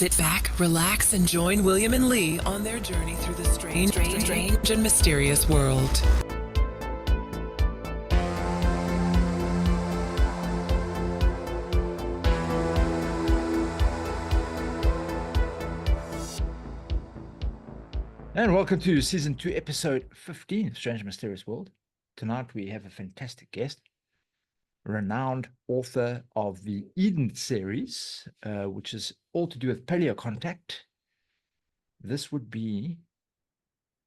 Sit back, relax, and join William and Lee on their journey through the strange and mysterious world. And welcome to Season 2, Episode 15 of Strange and Mysterious World. Tonight we have a fantastic guest, renowned author of the Eden series, which is all to do with paleocontact. This would be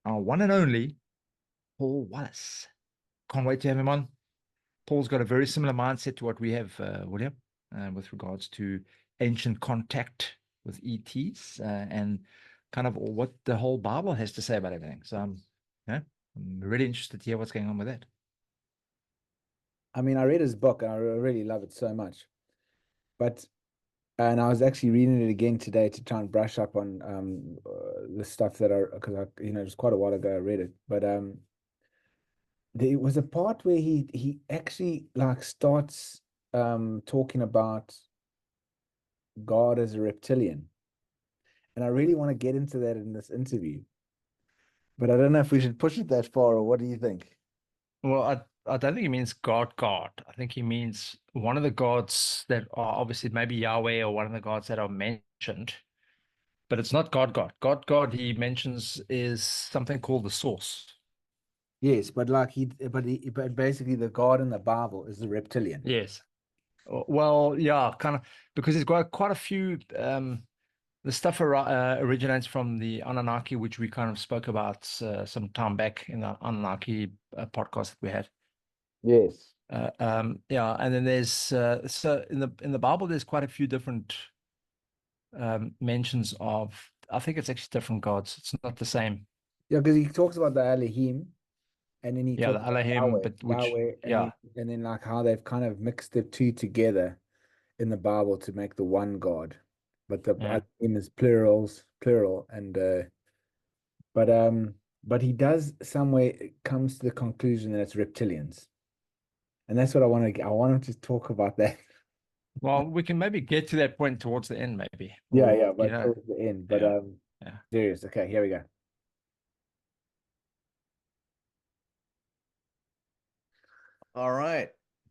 our one and only Paul Wallis. Can't wait to have him on. Paul's got a very similar mindset to what we have, William, with regards to ancient contact with ETs and kind of what the whole Bible has to say about everything. So I'm really interested to hear what's going on with that. I mean, I read his book and I really love it so much. And I was actually reading it again today to try and brush up on the stuff that because it was quite a while ago I read it. But there was a part where he actually starts talking about God as a reptilian. And I really want to get into that in this interview. But I don't know if we should push it that far, or what do you think? Well, I don't think he means God. I think he means one of the gods that are obviously maybe Yahweh or one of the gods that are mentioned, but it's not God. God he mentions is something called the source. Yes, but but basically the God in the Bible is the reptilian. Yes. Well, yeah, kind of, because he's got quite a few. The stuff originates from the Anunnaki, which we kind of spoke about some time back in the Anunnaki podcast that we had. Yes. Yeah, and then there's so in the Bible there's quite a few different mentions of. I think it's actually different gods. It's not the same. Yeah, because he talks about the Elohim, and then he talks the Elohim, about but which Yahweh, and then like how they've kind of mixed the two together in the Bible to make the one God, but the Elohim is plural, and but he does somewhere comes to the conclusion that it's reptilians. And that's what I want him to talk about that. Well, we can maybe get to that point towards the end, maybe. But towards the end. But serious. Okay, here we go. All right.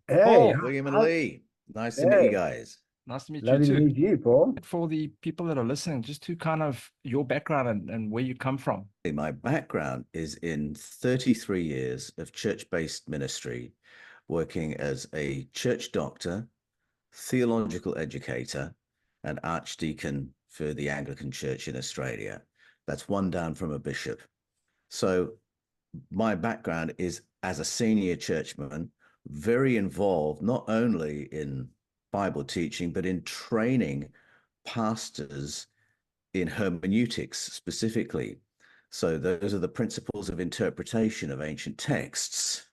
Hey, Paul, William and Lee. Nice to meet you guys. Nice to meet you too. Lovely to meet you, Paul. For the people that are listening, just to kind of your background and where you come from. My background is in 33 years of church-based ministry, working as a church doctor, theological educator, and archdeacon for the Anglican Church in Australia. That's one down from a bishop. So my background is as a senior churchman, very involved not only in Bible teaching, but in training pastors in hermeneutics specifically. So those are the principles of interpretation of ancient texts.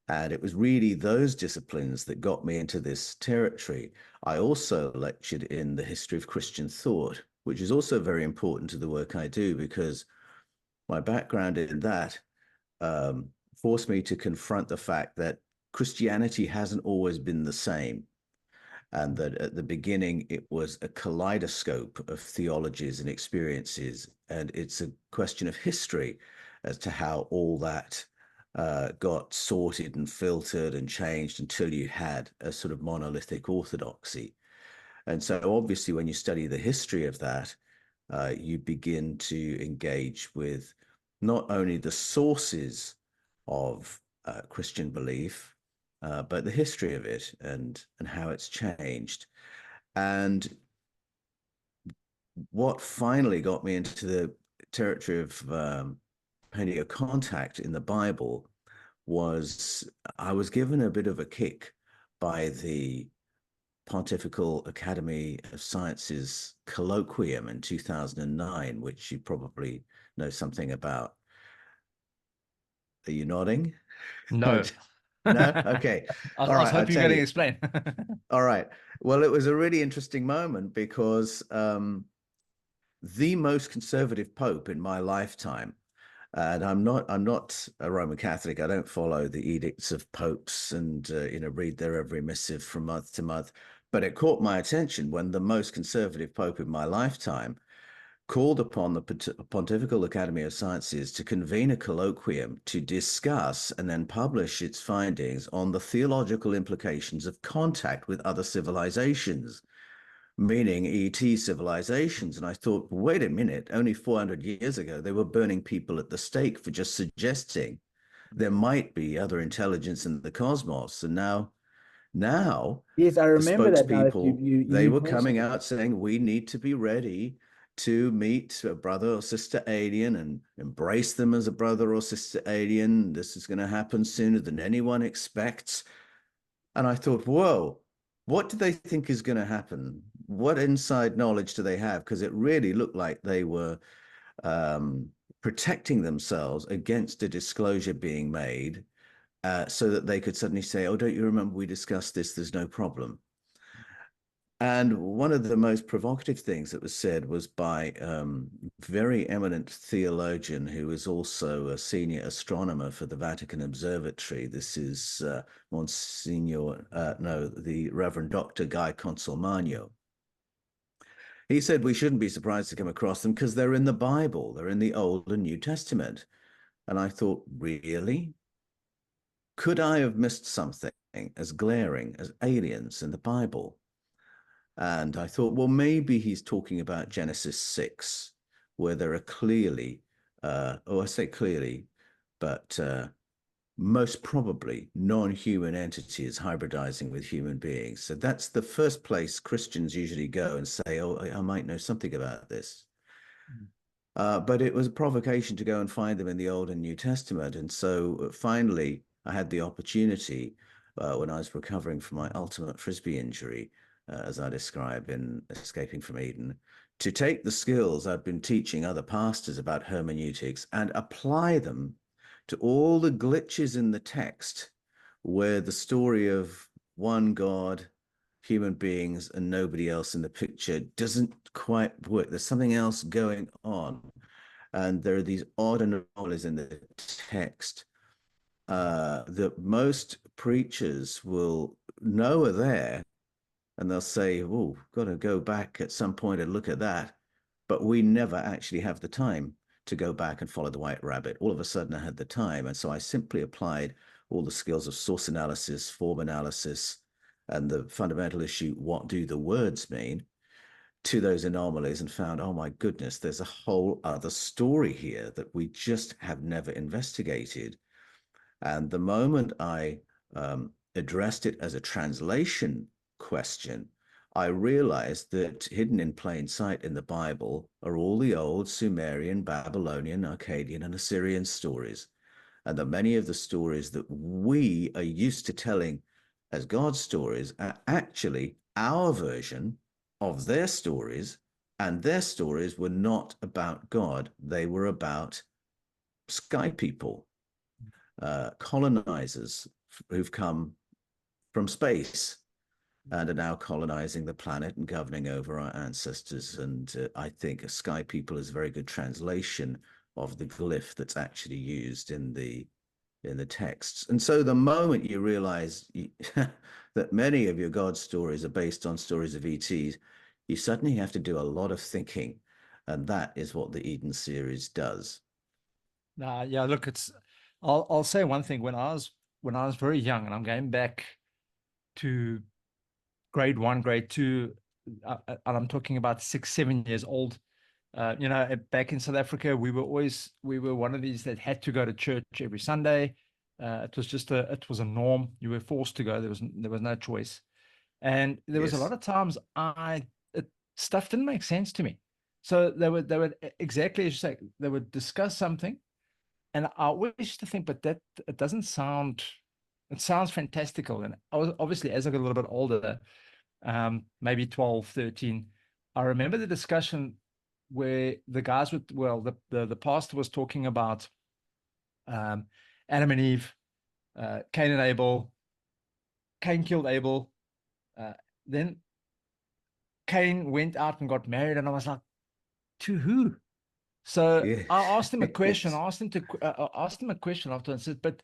And it was really those disciplines that got me into this territory. I also lectured in the history of Christian thought, which is also very important to the work I do, because my background in that forced me to confront the fact that Christianity hasn't always been the same. And that at the beginning, it was a kaleidoscope of theologies and experiences. And it's a question of history as to how all that got sorted and filtered and changed until you had a sort of monolithic orthodoxy. And so obviously, when you study the history of that, you begin to engage with not only the sources of Christian belief, but the history of it and how it's changed. And what finally got me into the territory of paleocontact in the Bible was I was given a bit of a kick by the Pontifical Academy of Sciences colloquium in 2009, which you probably know something about. Are you nodding? No. No? Okay. I was hoping you're going to explain. All right. Well, it was a really interesting moment because the most conservative pope in my lifetime, and I'm not a Roman Catholic. I don't follow the edicts of popes and read their every missive from month to month. But it caught my attention when the most conservative pope in my lifetime called upon the Pontifical Academy of Sciences to convene a colloquium to discuss and then publish its findings on the theological implications of contact with other civilizations, meaning ET civilizations. And I thought, wait a minute, only 400 years ago, they were burning people at the stake for just suggesting there might be other intelligence in the cosmos. And now Yes, I the remember that now that spokespeople, they you were mentioned coming it. out saying we need to be ready to meet a brother or sister alien and embrace them as a brother or sister alien. This is going to happen sooner than anyone expects. And I thought, whoa, what do they think is going to happen? What inside knowledge do they have? Because it really looked like they were protecting themselves against a disclosure being made, so that they could suddenly say, oh, don't you remember we discussed this? There's no problem. And one of the most provocative things that was said was by a very eminent theologian who is also a senior astronomer for the Vatican Observatory. This is the Reverend Dr. Guy Consolmagno. He said we shouldn't be surprised to come across them because they're in the Bible. They're in the Old and New Testament. And I thought, really? Could I have missed something as glaring as aliens in the Bible? And I thought, well, maybe he's talking about Genesis 6, where there are clearly, I say clearly, but most probably non-human entities hybridizing with human beings. So that's the first place Christians usually go and say, oh, I might know something about this. But it was a provocation to go and find them in the Old and New Testament. And so finally, I had the opportunity when I was recovering from my ultimate Frisbee injury, as I describe in Escaping from Eden, to take the skills I've been teaching other pastors about hermeneutics and apply them to all the glitches in the text where the story of one God, human beings, and nobody else in the picture doesn't quite work. There's something else going on. And there are these odd anomalies in the text that most preachers will know are there, and they'll say, oh, got to go back at some point and look at that. But we never actually have the time to go back and follow the white rabbit. All of a sudden I had the time. And so I simply applied all the skills of source analysis, form analysis, and the fundamental issue, what do the words mean, to those anomalies, and found, oh my goodness, there's a whole other story here that we just have never investigated. And the moment I addressed it as a translation question, I realized that hidden in plain sight in the Bible are all the old Sumerian, Babylonian, Akkadian, and Assyrian stories. And that many of the stories that we are used to telling as God's stories are actually our version of their stories. And their stories were not about God. They were about sky people, colonizers who've come from space and are now colonizing the planet and governing over our ancestors. And I think a sky people is a very good translation of the glyph that's actually used in the texts. And so the moment you realize that many of your God stories are based on stories of ETs, you suddenly have to do a lot of thinking. And that is what the Eden series does. Yeah, look, I'll say one thing. When I was very young, and I'm going back to grade 1, grade 2, and I'm talking about 6, 7 years old. Back in South Africa, we were one of these that had to go to church every Sunday. It was a norm. You were forced to go. There was no choice. And there was a lot of times stuff didn't make sense to me. So they would exactly as you say, they would discuss something, and I always used to think, but that it doesn't sound. It sounds fantastical. And I was obviously, as I got a little bit older, maybe 12, 13, I remember the discussion where the guys the pastor was talking about Adam and Eve, Cain and Abel. Cain killed Abel. Then Cain went out and got married, and I was like, to who? So I asked him a question. I asked him a question after, and said, but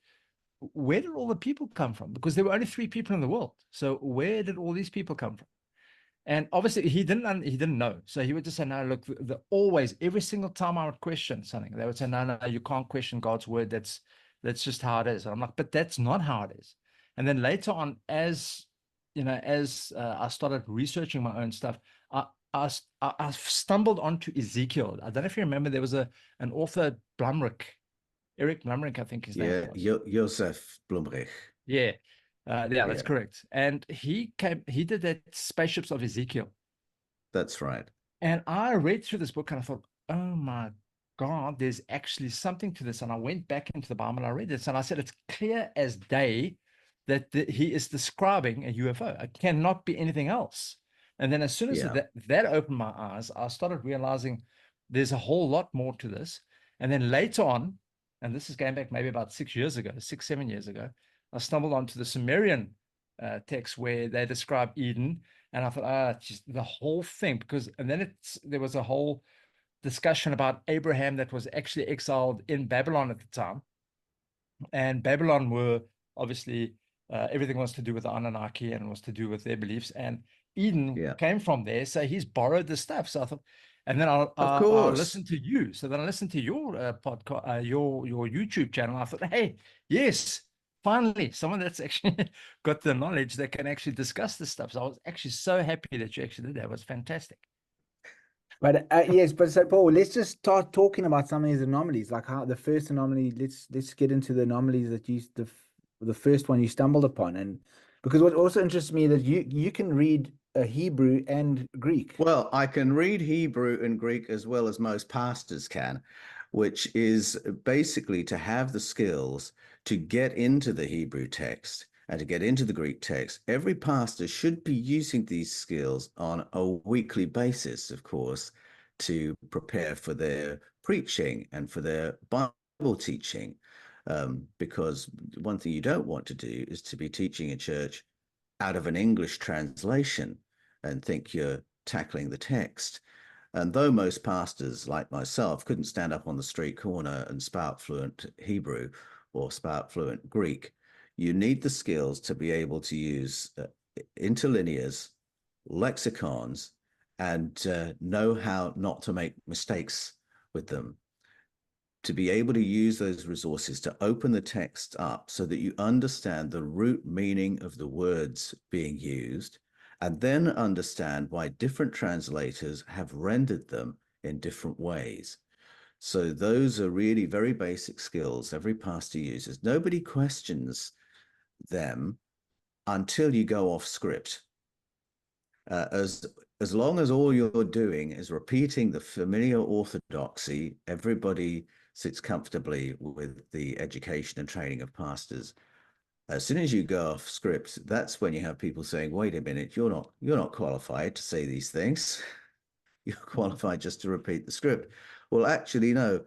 where did all the people come from? Because there were only 3 people in the world. So where did all these people come from? And obviously he didn't know. So he would just say, no, look, always, every single time I would question something, they would say, no, you can't question God's word. That's just how it is. And I'm like, but that's not how it is. And then later on, as I started researching my own stuff, I stumbled onto Ezekiel. I don't know if you remember, there was an author, Eric Blumrich, I think his name Yeah, was. Joseph Blumrich. Yeah. Yeah, that's Yeah, correct. And he did that Spaceships of Ezekiel. that's right. And I read through this book and I thought, oh my God, there's actually something to this. And I went back into the Bible and I read this and I said, it's clear as day that he is describing a UFO. It cannot be anything else. And then as soon as Yeah. that opened my eyes, I started realizing there's a whole lot more to this. And then later on, and this is going back maybe about 7 years ago, I stumbled onto the Sumerian text where they describe Eden. And I thought, just the whole thing, because, and then there was a whole discussion about Abraham that was actually exiled in Babylon at the time. And Babylon were obviously, everything was to do with the Anunnaki and was to do with their beliefs. And Eden Yeah. came from there. So he's borrowed the stuff. So I thought, and then Of I'll course. listen to you. So then I listened to your podcast, your YouTube channel. I thought, hey, yes, finally, someone that's actually got the knowledge that can actually discuss this stuff. So I was actually so happy that you actually did that. It was fantastic. But yes, but so Paul, let's just start talking about some of these anomalies, like how the first anomaly. Let's get into the anomalies that the first one you stumbled upon, and because what also interests me that you can read Hebrew and Greek. Well, I can read Hebrew and Greek as well as most pastors can, which is basically to have the skills to get into the Hebrew text and to get into the Greek text. Every pastor should be using these skills on a weekly basis, of course, to prepare for their preaching and for their Bible teaching. Because one thing you don't want to do is to be teaching a church out of an English translation and think you're tackling the text. And though most pastors, like myself, couldn't stand up on the street corner and spout fluent Hebrew or spout fluent Greek, you need the skills to be able to use interlinears, lexicons, and know how not to make mistakes with them. To be able to use those resources to open the text up so that you understand the root meaning of the words being used, and then understand why different translators have rendered them in different ways. So those are really very basic skills every pastor uses. Nobody questions them until you go off script. As long as all you're doing is repeating the familiar orthodoxy, everybody sits comfortably with the education and training of pastors. As soon as you go off script, that's when you have people saying, wait a minute, you're not qualified to say these things. You're qualified just to repeat the script. Well, actually, no.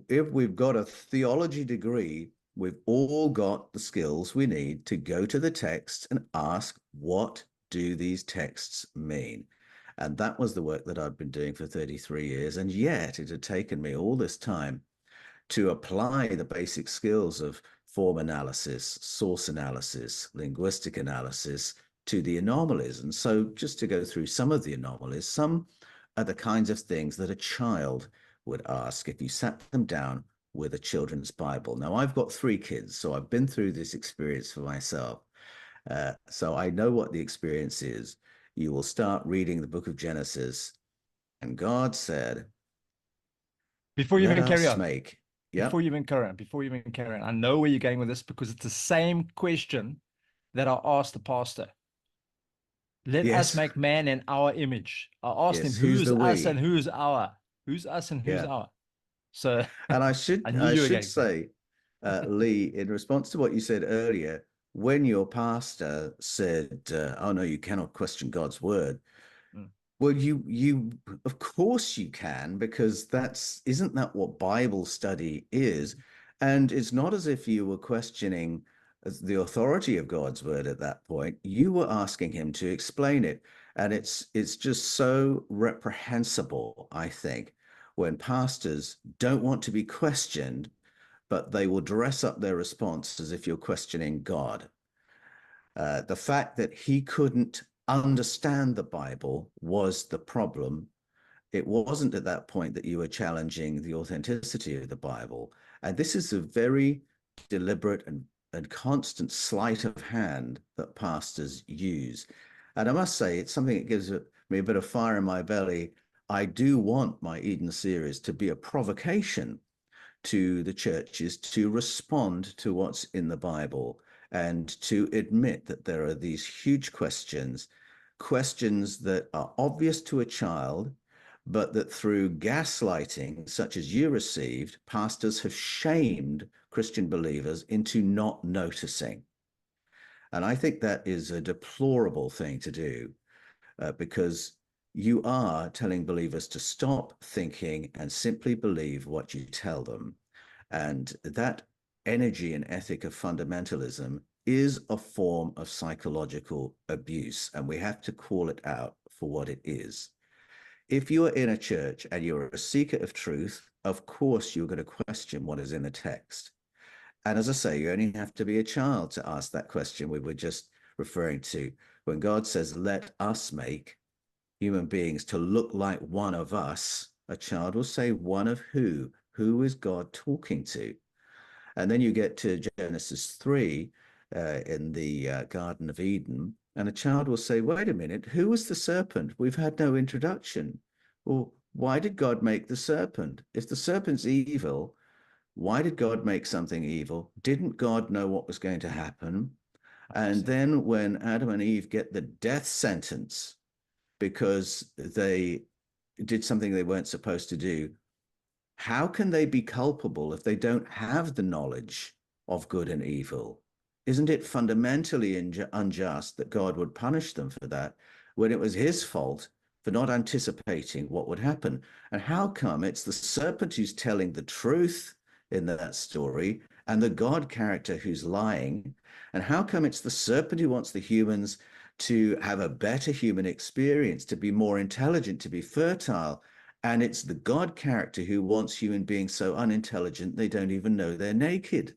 If we've got a theology degree, we've all got the skills we need to go to the text and ask, what do these texts mean? And that was the work that I'd been doing for 33 years. And yet it had taken me all this time to apply the basic skills of form analysis, source analysis, linguistic analysis to the anomalies. And so just to go through some of the anomalies, some are the kinds of things that a child would ask if you sat them down with a children's Bible. Now, I've got 3 kids, so I've been through this experience for myself. So I know what the experience is. You will start reading the book of Genesis, and God said, Before you even carry on, before you even carry on, I know where you're going with this because it's the same question that I asked the pastor. Let us make man in our image. I asked him, who's us and who's our? Who's us and who's our? So, and I should say, Lee, in response to what you said earlier, when your pastor said, "Oh no, you cannot question God's word," well, you of course you can, because isn't that what Bible study is? And it's not as if you were questioning the authority of God's word at that point. You were asking him to explain it, and it's just so reprehensible, I think, when pastors don't want to be questioned, but they will dress up their response as if you're questioning God. The fact that he couldn't understand the Bible was the problem. It wasn't at that point that you were challenging the authenticity of the Bible. And this is a very deliberate and constant sleight of hand that pastors use. And I must say, it's something that gives me a bit of fire in my belly. I do want my Eden series to be a provocation to the churches to respond to what's in the Bible and to admit that there are these huge questions that are obvious to a child, but that through gaslighting, such as you received, pastors have shamed Christian believers into not noticing. And I think that is a deplorable thing to do, because you are telling believers to stop thinking and simply believe what you tell them. And that energy and ethic of fundamentalism is a form of psychological abuse, and we have to call it out for what it is. If you are in a church and you're a seeker of truth, of course you're going to question what is in the text. And as I say, you only have to be a child to ask that question we were just referring to. When God says, let us make human beings to look like one of us, a child will say, one of who? Who is God talking to? And then you get to Genesis 3 in the Garden of Eden, and a child will say, wait a minute, who was the serpent? We've had no introduction. Well, why did God make the serpent? If the serpent's evil, why did God make something evil? Didn't God know what was going to happen? And then when Adam and Eve get the death sentence because they did something they weren't supposed to do, how can they be culpable if they don't have the knowledge of good and evil? Isn't it fundamentally unjust that God would punish them for that when it was his fault for not anticipating what would happen? And how come it's the serpent who's telling the truth in that story and the God character who's lying? And how come it's the serpent who wants the humans to have a better human experience, to be more intelligent, to be fertile? And it's the God character who wants human beings so unintelligent they don't even know they're naked.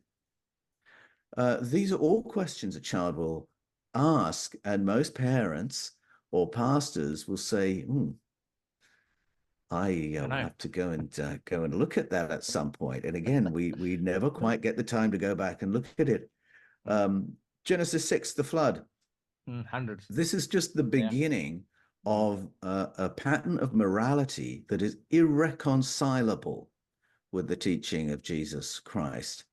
These are all questions a child will ask, and most parents or pastors will say, I will have to go and look at that at some point. And again, we never quite get the time to go back and look at it. Genesis 6, the flood. Hundreds. This is just the beginning of a pattern of morality that is irreconcilable with the teaching of Jesus Christ.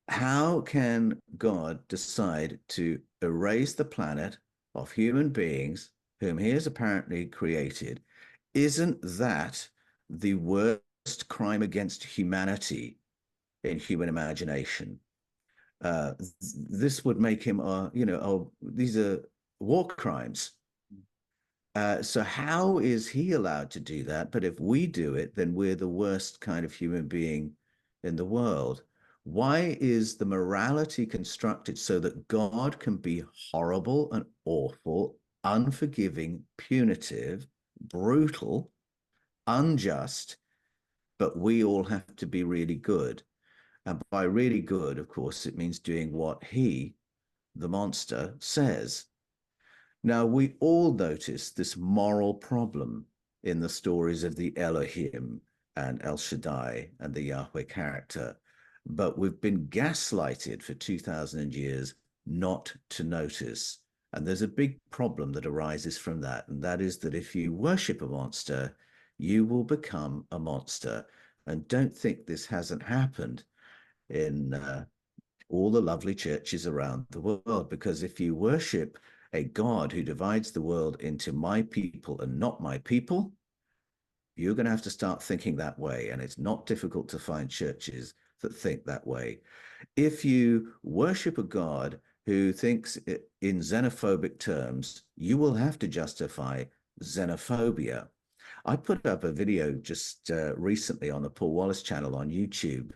How can God decide to erase the planet of human beings whom he has apparently created? Isn't that the worst crime against humanity in human imagination? This would make him, these are war crimes. So how is he allowed to do that? But if we do it, then we're the worst kind of human being in the world. Why is the morality constructed so that God can be horrible and awful, unforgiving, punitive, brutal, unjust, but we all have to be really good? And by really good, of course, it means doing what he, the monster, says. Now, we all notice this moral problem in the stories of the Elohim and El Shaddai and the Yahweh character, but we've been gaslighted for 2,000 years not to notice. And there's a big problem that arises from that, and that is that if you worship a monster, you will become a monster. And don't think this hasn't happened in all the lovely churches around the world, because if you worship a God who divides the world into my people and not my people, you're going to have to start thinking that way. And it's not difficult to find churches that think that way. If you worship a God who thinks in xenophobic terms, you will have to justify xenophobia. I put up a video just recently on the Paul Wallis channel on YouTube,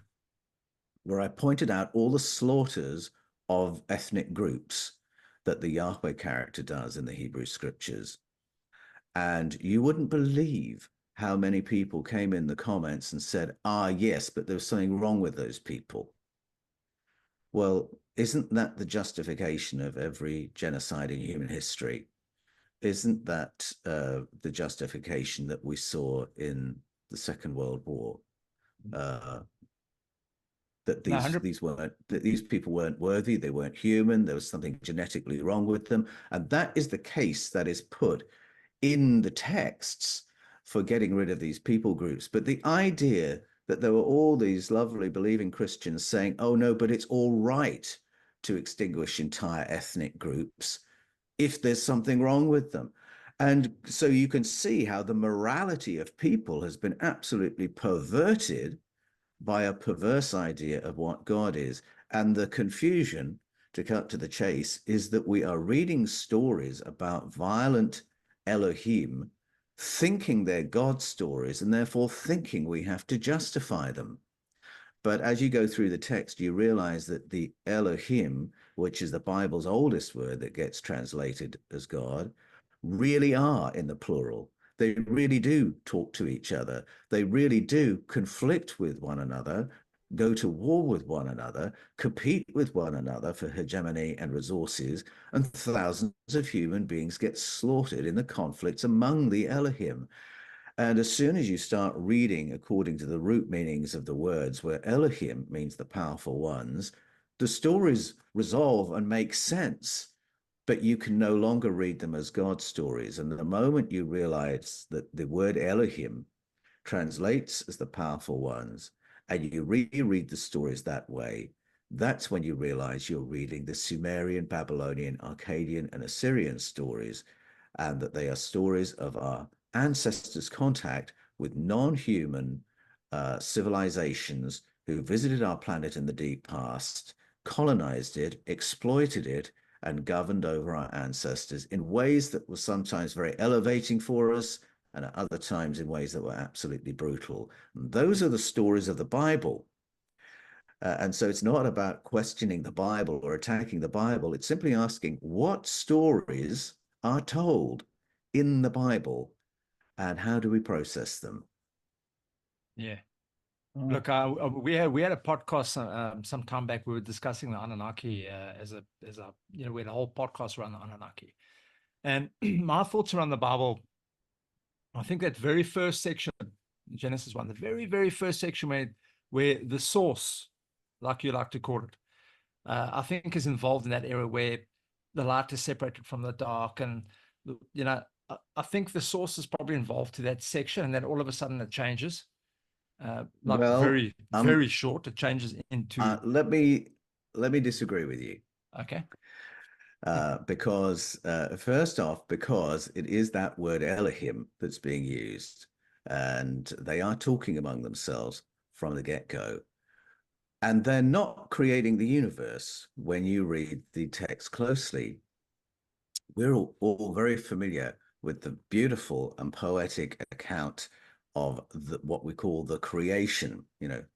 where I pointed out all the slaughters of ethnic groups that the Yahweh character does in the Hebrew scriptures. And you wouldn't believe how many people came in the comments and said, yes, but there's something wrong with those people. Well, isn't that the justification of every genocide in human history? Isn't that the justification that we saw in the Second World War? That No, 100. these people weren't worthy, they weren't human, there was something genetically wrong with them, and that is the case that is put in the texts for getting rid of these people groups. But the idea that there were all these lovely believing Christians saying, oh no, but it's all right to extinguish entire ethnic groups if there's something wrong with them. And so you can see how the morality of people has been absolutely perverted by a perverse idea of what God is. And the confusion, to cut to the chase, is that we are reading stories about violent Elohim, thinking they're God stories, and therefore thinking we have to justify them. But as you go through the text, you realize that the Elohim, which is the Bible's oldest word that gets translated as God, really are in the plural. They really do talk to each other. They really do conflict with one another, go to war with one another, compete with one another for hegemony and resources, and thousands of human beings get slaughtered in the conflicts among the Elohim. And as soon as you start reading according to the root meanings of the words, where Elohim means the powerful ones, the stories resolve and make sense, but you can no longer read them as God stories. And the moment you realize that the word Elohim translates as the powerful ones, and you reread the stories that way, that's when you realize you're reading the Sumerian, Babylonian, Akkadian, and Assyrian stories, and that they are stories of our ancestors' contact with non-human civilizations who visited our planet in the deep past, colonized it, exploited it, and governed over our ancestors in ways that were sometimes very elevating for us, and at other times in ways that were absolutely brutal. And those are the stories of the Bible. And so it's not about questioning the Bible or attacking the Bible. It's simply asking what stories are told in the Bible and how do we process them? Yeah. Oh, Look, we had a podcast some time back. We were discussing the Anunnaki as a we had a whole podcast around the Anunnaki, and my thoughts around the Bible. I think that very first section, Genesis 1, the very first section where the source, like you like to call it, I think is involved in that era where the light is separated from the dark, and I think the source is probably involved to that section, and then all of a sudden it changes. Like Well, very short. It changes into. Let me disagree with you. Okay. Because first off, because it is that word Elohim that's being used, and they are talking among themselves from the get-go, and they're not creating the universe. When you read the text closely, we're all very familiar with the beautiful and poetic account of what we call the creation.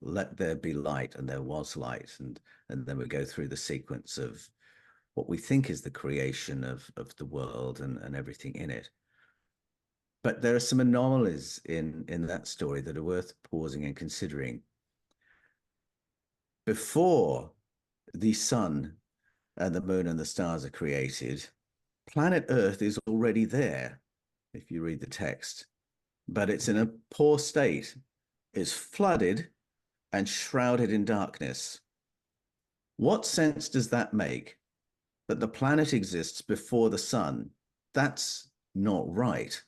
Let there be light, and there was light, and then we go through the sequence of what we think is the creation of the world and everything in it. But there are some anomalies in that story that are worth pausing and considering. Before the sun and the moon and the stars are created, planet Earth is already there, if you read the text, but it's in a poor state. It's flooded and shrouded in darkness. What sense does that make? That the planet exists before the sun? That's not right.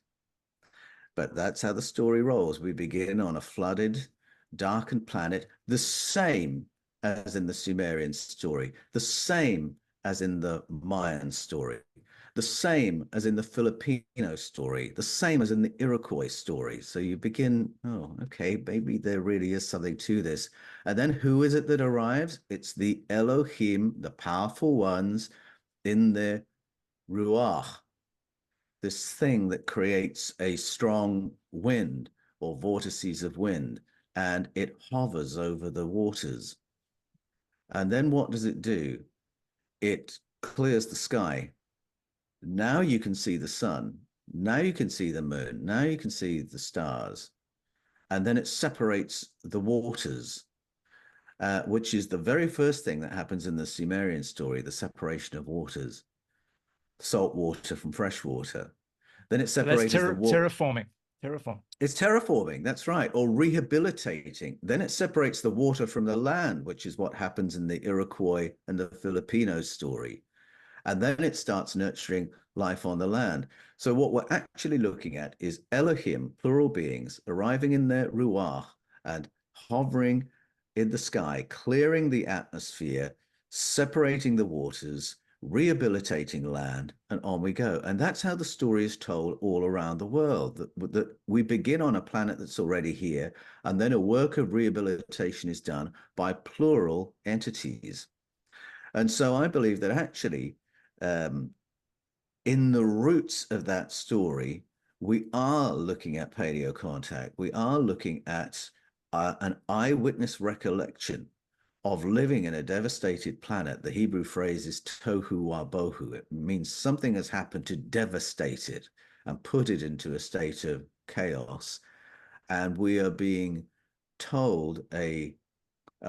But that's how the story rolls. We begin on a flooded, darkened planet, the same as in the Sumerian story, the same as in the Mayan story, the same as in the Filipino story, the same as in the Iroquois story. So you begin, oh, okay, maybe there really is something to this. And then who is it that arrives? It's the Elohim, the powerful ones in the Ruach, this thing that creates a strong wind or vortices of wind, and it hovers over the waters. And then what does it do? It clears the sky. Now you can see the sun. Now you can see the moon. Now you can see the stars. And then it separates the waters. which is the very first thing that happens in the Sumerian story, the separation of waters, salt water from fresh water. Then it So that's separates the water. terraforming. Terraform. It's terraforming, that's right, or rehabilitating. Then it separates the water from the land, which is what happens in the Iroquois and the Filipino story. And then it starts nurturing life on the land. So what we're actually looking at is Elohim, plural beings, arriving in their ruach and hovering in the sky, clearing the atmosphere, separating the waters, rehabilitating land, and on we go. And that's how the story is told all around the world, that we begin on a planet that's already here, and then a work of rehabilitation is done by plural entities. And so I believe that actually, in the roots of that story, we are looking at paleo contact. We are looking at an eyewitness recollection of living in a devastated planet. The Hebrew phrase is tohu wabohu. It means something has happened to devastate it and put it into a state of chaos. And we are being told a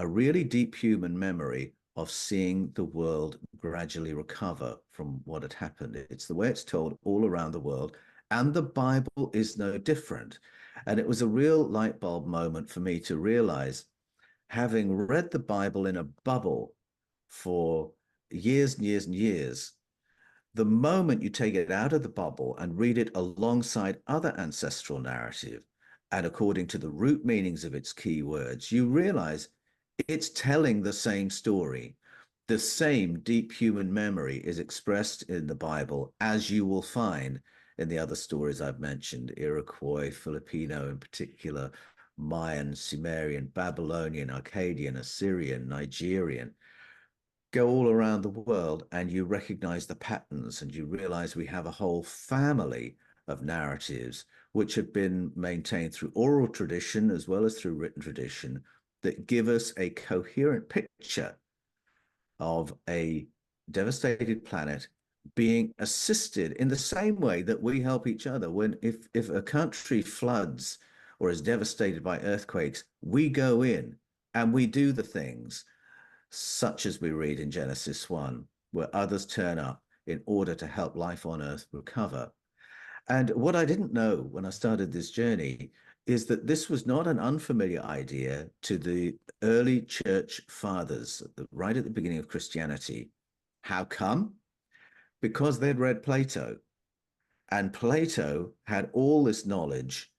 really deep human memory of seeing the world gradually recover from what had happened. It's the way it's told all around the world, and the Bible is no different. And it was a real light bulb moment for me to realize, having read the Bible in a bubble for years and years and years, the moment you take it out of the bubble and read it alongside other ancestral narrative, and according to the root meanings of its key words, you realize it's telling the same story. The same deep human memory is expressed in the Bible, as you will find in the other stories I've mentioned, Iroquois, Filipino in particular, Mayan, Sumerian, Babylonian, Akkadian, Assyrian, Nigerian. Go all around the world and you recognize the patterns, and you realize we have a whole family of narratives which have been maintained through oral tradition as well as through written tradition, that give us a coherent picture of a devastated planet being assisted in the same way that we help each other. When if a country floods or is devastated by earthquakes, we go in and we do the things such as we read in Genesis 1, where others turn up in order to help life on earth recover. And what I didn't know when I started this journey is that this was not an unfamiliar idea to the early church fathers, right at the beginning of Christianity. How come? Because they'd read Plato, and Plato had all this knowledge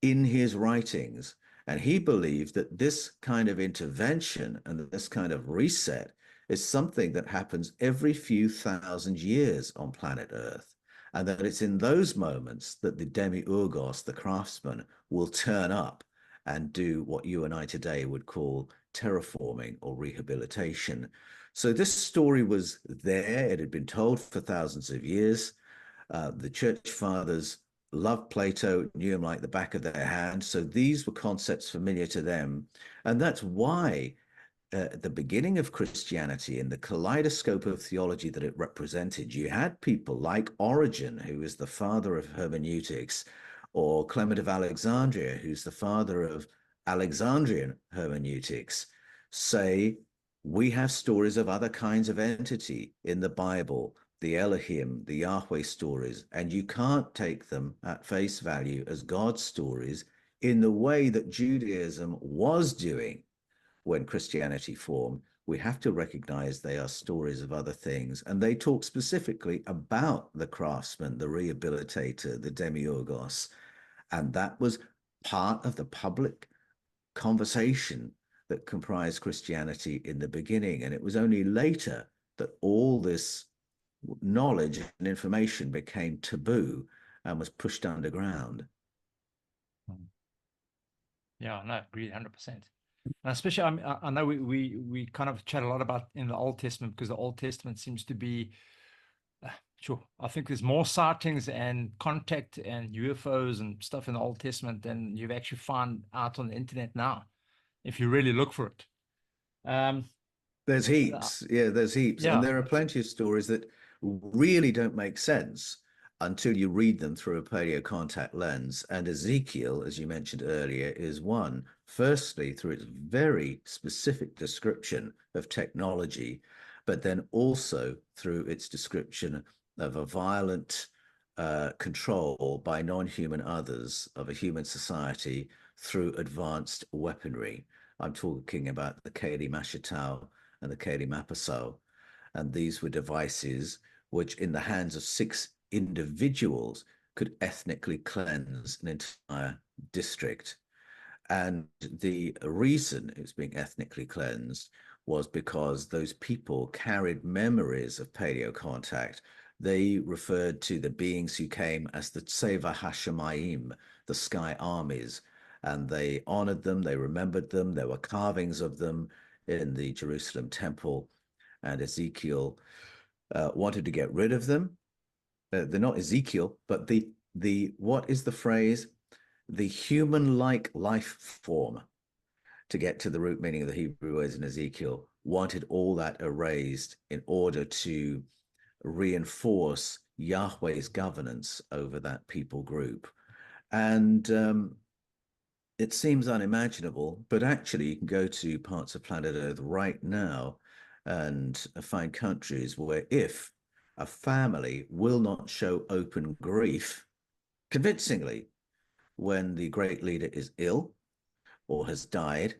in his writings, and he believed that this kind of intervention and this kind of reset is something that happens every few thousand years on planet Earth. And that it's in those moments that the demiurgos, the craftsman, will turn up and do what you and I today would call terraforming or rehabilitation. So this story was there. It had been told for thousands of years. The church fathers loved Plato, knew him like the back of their hand. So these were concepts familiar to them. And that's why at the beginning of Christianity, in the kaleidoscope of theology that it represented, you had people like Origen, who is the father of hermeneutics, or Clement of Alexandria, who's the father of Alexandrian hermeneutics, say, we have stories of other kinds of entity in the Bible, the Elohim, the Yahweh stories, and you can't take them at face value as God's stories in the way that Judaism was doing when Christianity formed. We have to recognize they are stories of other things. And they talk specifically about the craftsman, the rehabilitator, the demiurgos. And that was part of the public conversation that comprised Christianity in the beginning. And it was only later that all this knowledge and information became taboo and was pushed underground. Yeah, no, agree 100%. And especially, I know we kind of chat a lot about in the Old Testament, because the Old Testament seems to be, sure, I think there's more sightings and contact and UFOs and stuff in the Old Testament than you've actually found out on the internet now, if you really look for it. There's heaps. Yeah, there's heaps. Yeah. And there are plenty of stories that really don't make sense. until you read them through a paleo-contact lens. And Ezekiel, as you mentioned earlier, is one, firstly, through its very specific description of technology, but then also through its description of a violent control by non-human others of a human society through advanced weaponry. I'm talking about the Keli Mashitao and the Keli Mapasao. And these were devices which, in the hands of 6 individuals, could ethnically cleanse an entire district. And the reason it was being ethnically cleansed was because those people carried memories of paleo contact. They referred to the beings who came as the Tseva Hashemayim, the sky armies, and they honored them, they remembered them. There were carvings of them in the Jerusalem temple, and Ezekiel wanted to get rid of them. They're not Ezekiel, but the what is the phrase? The human-like life form, to get to the root meaning of the Hebrew words in Ezekiel, wanted all that erased in order to reinforce Yahweh's governance over that people group. And it seems unimaginable, but actually you can go to parts of planet Earth right now and find countries where if a family will not show open grief convincingly when the great leader is ill or has died,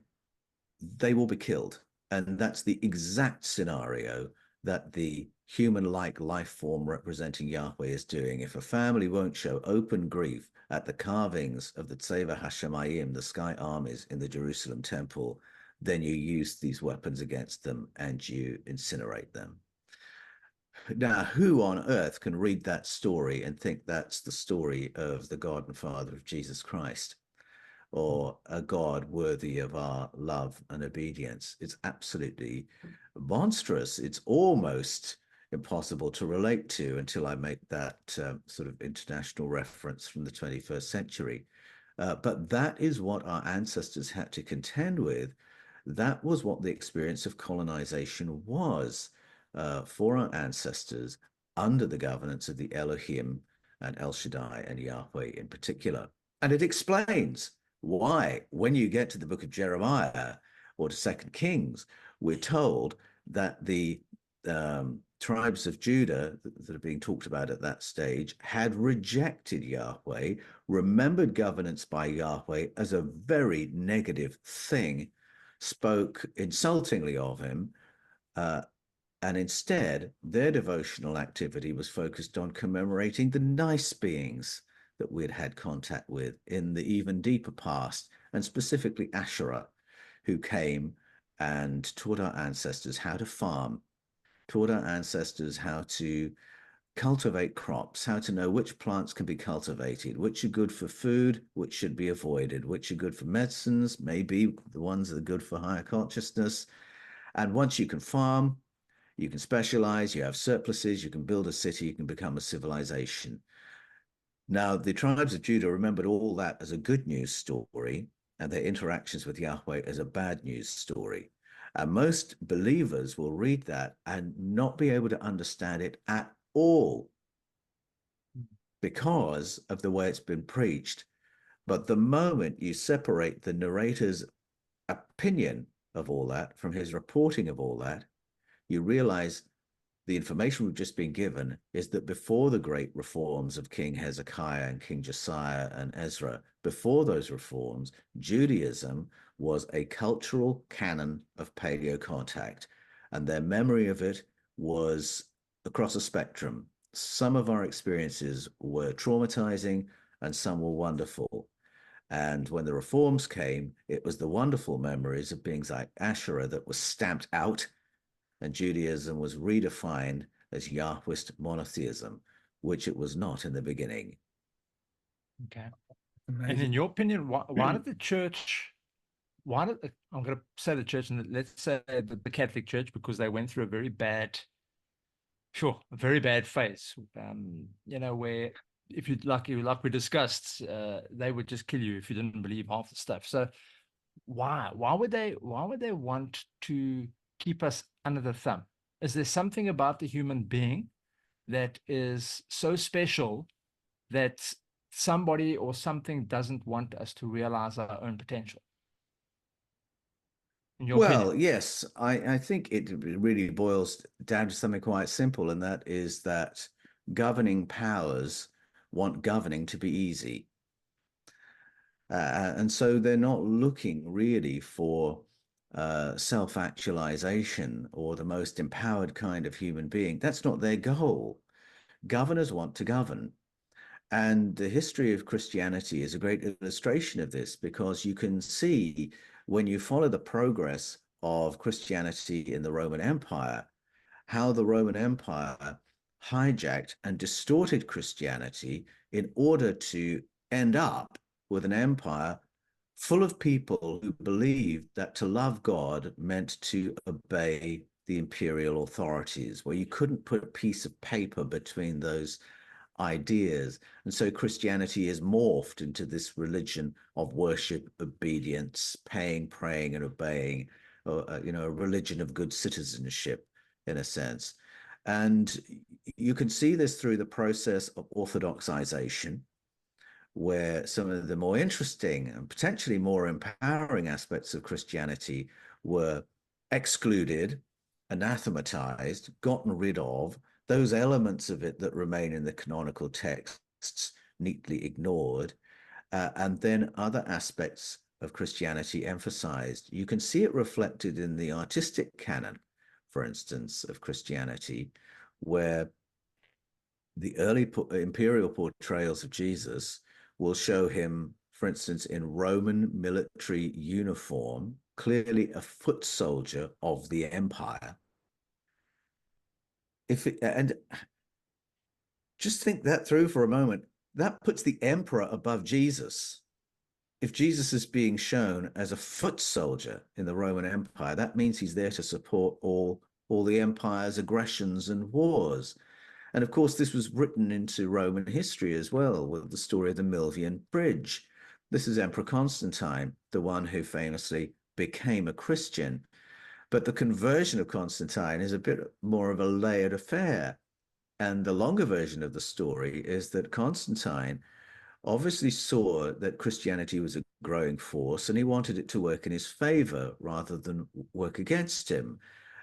they will be killed. And that's the exact scenario that the human-like life form representing Yahweh is doing. If a family won't show open grief at the carvings of the Tseva Hashemayim, the sky armies in the Jerusalem temple, then you use these weapons against them and you incinerate them. Now, who on earth can read that story and think that's the story of the God and Father of Jesus Christ, or a God worthy of our love and obedience? It's absolutely monstrous. It's almost impossible to relate to until I make that sort of international reference from the 21st century. But that is what our ancestors had to contend with. That was what the experience of colonization was for our ancestors under the governance of the Elohim and El Shaddai and Yahweh in particular. And it explains why, when you get to the book of Jeremiah or to 2 Kings, we're told that the tribes of Judah that are being talked about at that stage had rejected Yahweh, remembered governance by Yahweh as a very negative thing, spoke insultingly of him, and instead, their devotional activity was focused on commemorating the nice beings that we'd had contact with in the even deeper past, and specifically Asherah, who came and taught our ancestors how to farm, taught our ancestors how to cultivate crops, how to know which plants can be cultivated, which are good for food, which should be avoided, which are good for medicines, maybe the ones that are good for higher consciousness. And once you can farm, you can specialize, you have surpluses, you can build a city, you can become a civilization. Now, the tribes of Judah remembered all that as a good news story, and their interactions with Yahweh as a bad news story. And most believers will read that and not be able to understand it at all because of the way it's been preached. But the moment you separate the narrator's opinion of all that from his reporting of all that, you realize the information we've just been given is that before the great reforms of King Hezekiah and King Josiah and Ezra, before those reforms, Judaism was a cultural canon of paleo contact, and their memory of it was across a spectrum. Some of our experiences were traumatizing and some were wonderful. And when the reforms came, it was the wonderful memories of beings like Asherah that was stamped out, and Judaism was redefined as Yahwist monotheism, which it was not in the beginning. Okay. Amazing. And in your opinion, why did the church, I'm going to say the church, and let's say the Catholic Church, because they went through a very bad phase, where if you like we discussed, they would just kill you if you didn't believe half the stuff. So why would they want to keep us under the thumb? Is there something about the human being that is so special that somebody or something doesn't want us to realize our own potential? In your Well, opinion? yes, I think it really boils down to something quite simple, and that is that governing powers want governing to be easy. And so they're not looking really for self-actualization or the most empowered kind of human being. That's not their goal. Governors want to govern. And the history of Christianity is a great illustration of this, because you can see when you follow the progress of Christianity in the Roman Empire, how the Roman Empire hijacked and distorted Christianity in order to end up with an empire full of people who believed that to love God meant to obey the imperial authorities, where you couldn't put a piece of paper between those ideas. And so Christianity is morphed into this religion of worship, obedience, paying, praying, and obeying, a religion of good citizenship, in a sense. And you can see this through the process of orthodoxization, where some of the more interesting and potentially more empowering aspects of Christianity were excluded, anathematized, gotten rid of. Those elements of it that remain in the canonical texts neatly ignored, and then other aspects of Christianity emphasized. You can see it reflected in the artistic canon, for instance, of Christianity, where the early imperial portrayals of Jesus will show him, for instance, in Roman military uniform, clearly a foot soldier of the empire. And just think that through for a moment. That puts the emperor above Jesus. If Jesus is being shown as a foot soldier in the Roman Empire, that means he's there to support all the empire's aggressions and wars. And of course, this was written into Roman history as well, with the story of the Milvian Bridge. This is Emperor Constantine, the one who famously became a Christian. But the conversion of Constantine is a bit more of a layered affair. And the longer version of the story is that Constantine obviously saw that Christianity was a growing force, and he wanted it to work in his favor rather than work against him.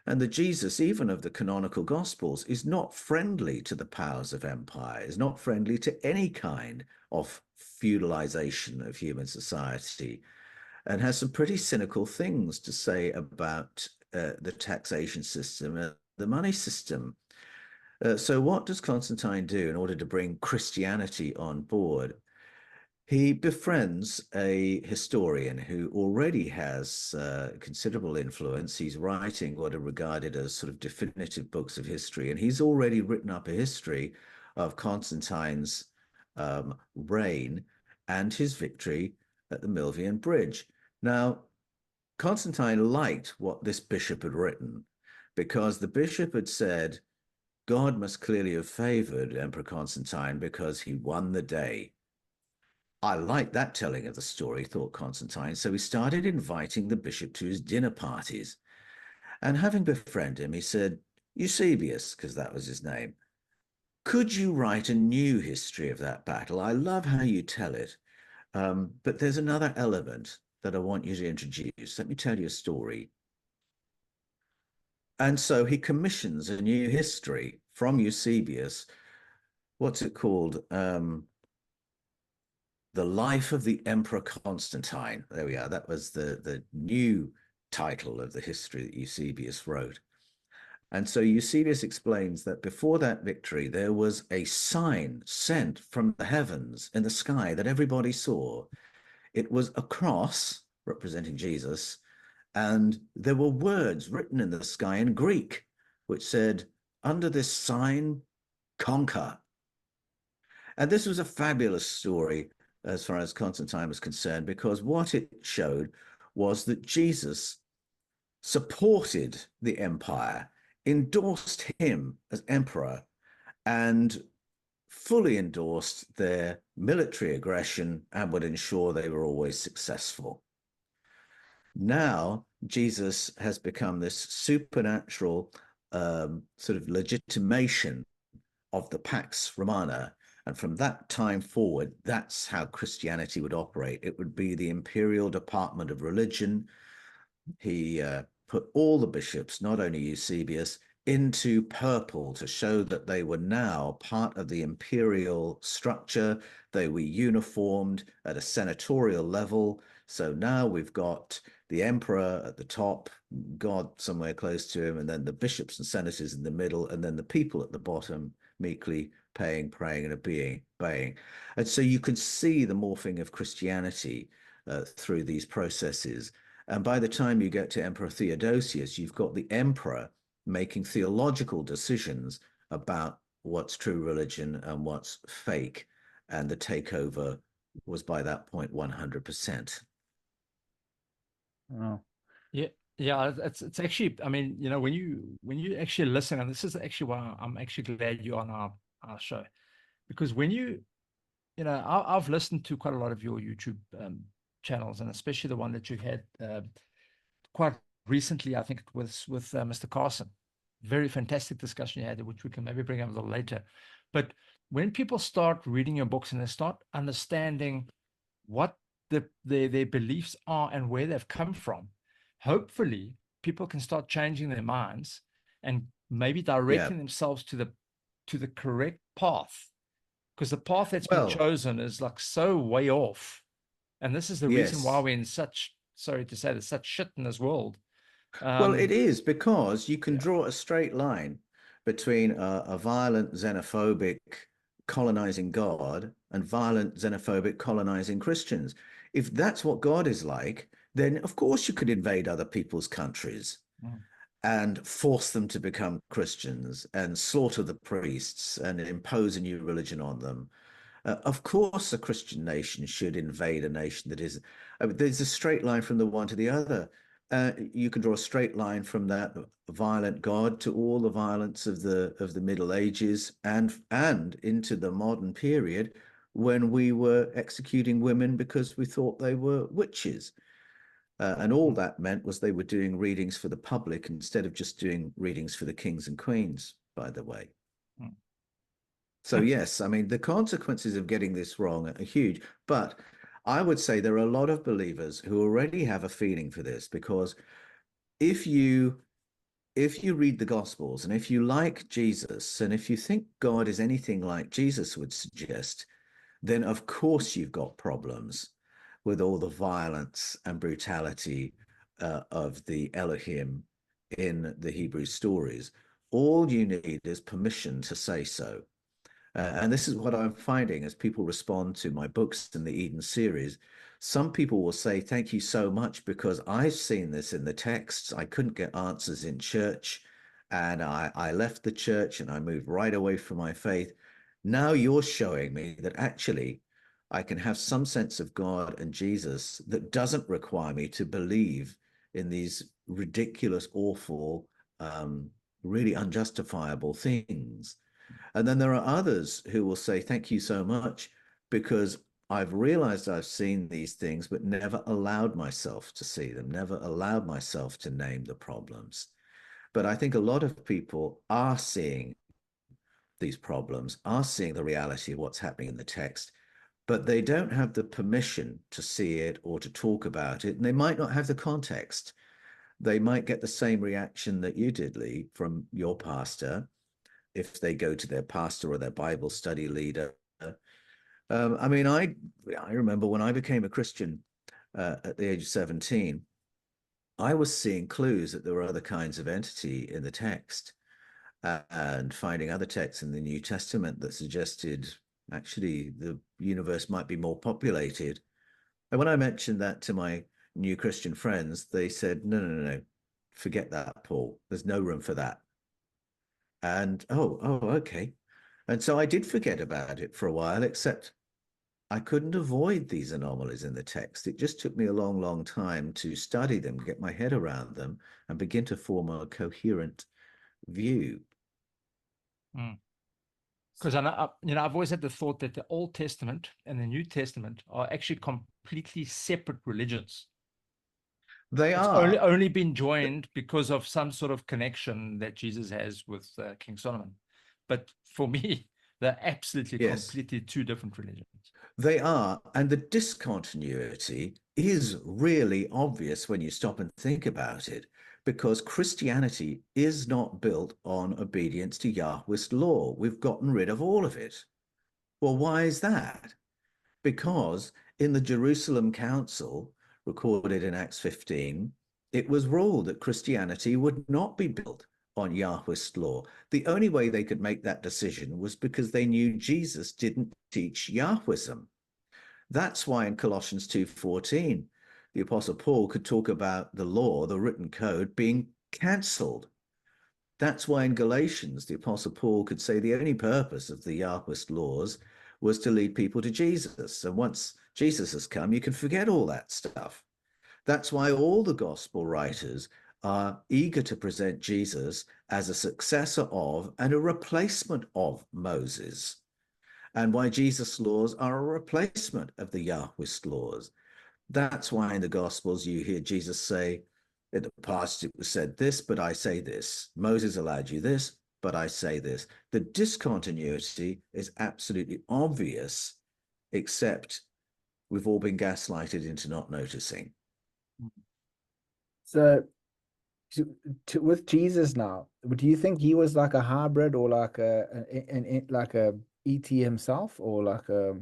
And the Jesus, even of the canonical Gospels, is not friendly to the powers of empire, is not friendly to any kind of feudalization of human society, and has some pretty cynical things to say about the taxation system and the money system. So what does Constantine do in order to bring Christianity on board? He befriends a historian who already has considerable influence. He's writing what are regarded as sort of definitive books of history, and he's already written up a history of Constantine's reign and his victory at the Milvian Bridge. Now, Constantine liked what this bishop had written, because the bishop had said, God must clearly have favored Emperor Constantine because he won the day. I like that telling of the story, thought Constantine, so he started inviting the bishop to his dinner parties. And having befriended him, he said, Eusebius, because that was his name, could you write a new history of that battle? I love how you tell it, but there's another element that I want you to introduce. Let me tell you a story. And so he commissions a new history from Eusebius. What's it called? The Life of the Emperor Constantine. There we are. That was the new title of the history that Eusebius wrote. And so Eusebius explains that before that victory, there was a sign sent from the heavens in the sky that everybody saw. It was a cross representing Jesus, and there were words written in the sky in Greek, which said, under this sign, conquer. And this was a fabulous story as far as Constantine was concerned, because what it showed was that Jesus supported the empire, endorsed him as emperor, and fully endorsed their military aggression and would ensure they were always successful. Now, Jesus has become this supernatural sort of legitimation of the Pax Romana. And from that time forward, that's how Christianity would operate. It would be the imperial department of religion. He put all the bishops, not only Eusebius, into purple to show that they were now part of the imperial structure. They were uniformed at a senatorial level. So now we've got the emperor at the top, God somewhere close to him, and then the bishops and senators in the middle, and then the people at the bottom, meekly paying, praying, and obeying. And so you can see the morphing of Christianity through these processes. And by the time you get to Emperor Theodosius, you've got the emperor making theological decisions about what's true religion and what's fake. And the takeover was by that point 100%. Wow. Yeah, it's actually, I mean, you know, when you actually listen, and this is actually why I'm actually glad you're on our show, because when you know, I've listened to quite a lot of your YouTube channels, and especially the one that you had quite recently, I think it was with Mr. Carson. Very fantastic discussion you had, which we can maybe bring up a little later. But when people start reading your books and they start understanding what their beliefs are and where they've come from, hopefully people can start changing their minds and maybe directing themselves to the correct path, because the path that's been chosen is like so way off. And this is the reason why we're in such, sorry to say, there's such shit in this world. Well, it is, because you can draw a straight line between a violent, xenophobic, colonizing God and violent, xenophobic, colonizing Christians. If that's what God is like, then of course you could invade other people's countries and force them to become Christians and slaughter the priests and impose a new religion on them. Of course, a Christian nation should invade a nation that is. There's a straight line from the one to the other. You can draw a straight line from that violent God to all the violence of the Middle Ages and into the modern period, when we were executing women because we thought they were witches. And all that meant was they were doing readings for the public instead of just doing readings for the kings and queens, by the way. So yes, I mean, the consequences of getting this wrong are huge. But I would say there are a lot of believers who already have a feeling for this, because if you read the Gospels and if you like Jesus and if you think God is anything like Jesus would suggest, then of course you've got problems with all the violence and brutality of the Elohim in the Hebrew stories. All you need is permission to say so. And this is what I'm finding as people respond to my books in the Eden series. Some people will say, thank you so much, because I've seen this in the texts. I couldn't get answers in church, and I left the church and I moved right away from my faith. Now you're showing me that actually I can have some sense of God and Jesus that doesn't require me to believe in these ridiculous, awful, really unjustifiable things. And then there are others who will say, thank you so much, because I've realized I've seen these things, but never allowed myself to see them, never allowed myself to name the problems. But I think a lot of people are seeing these problems, are seeing the reality of what's happening in the text, but they don't have the permission to see it or to talk about it. And they might not have the context. They might get the same reaction that you did, Lee, from your pastor, if they go to their pastor or their Bible study leader. I mean, I remember when I became a Christian at the age of 17, I was seeing clues that there were other kinds of entity in the text, and finding other texts in the New Testament that suggested actually the universe might be more populated. And when I mentioned that to my new Christian friends, they said, no, forget that, Paul. There's no room for that. And okay. And so I did forget about it for a while, except I couldn't avoid these anomalies in the text. It just took me a long, long time to study them, get my head around them, and begin to form a coherent view. Because I've always had the thought that the Old Testament and the New Testament are actually completely separate religions. They It's are only been joined because of some sort of connection that Jesus has with King Solomon. but for me, they're absolutely Yes. completely two different religions. They are, and the discontinuity is really obvious when you stop and think about it, because Christianity is not built on obedience to Yahweh's law. We've gotten rid of all of it. Well, why is that? Because in the Jerusalem Council, recorded in Acts 15, it was ruled that Christianity would not be built on Yahweh's law. The only way they could make that decision was because they knew Jesus didn't teach Yahwism. That's why in Colossians 2:14, the Apostle Paul could talk about the law, the written code, being cancelled. That's why in Galatians, the Apostle Paul could say the only purpose of the Yahwist laws was to lead people to Jesus. And once Jesus has come, you can forget all that stuff. That's why all the gospel writers are eager to present Jesus as a successor of and a replacement of Moses, and why Jesus' laws are a replacement of the Yahwist laws. That's why in the Gospels you hear Jesus say, in the past it was said this, but I say this. Moses allowed you this, but I say this. The discontinuity is absolutely obvious, except we've all been gaslighted into not noticing. So with Jesus now, do you think he was like a hybrid or like like a ET himself, or like a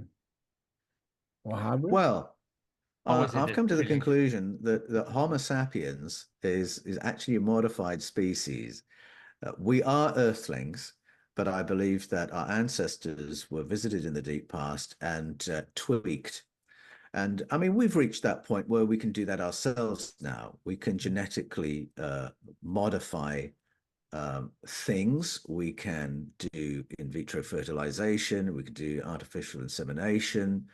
or hybrid? Well, Always I've come to the feeling. conclusion that Homo sapiens is actually a modified species. We are earthlings, but I believe that our ancestors were visited in the deep past and tweaked. And I mean, we've reached that point where we can do that ourselves now. We can genetically modify things. We can do in vitro fertilization. We can do artificial insemination.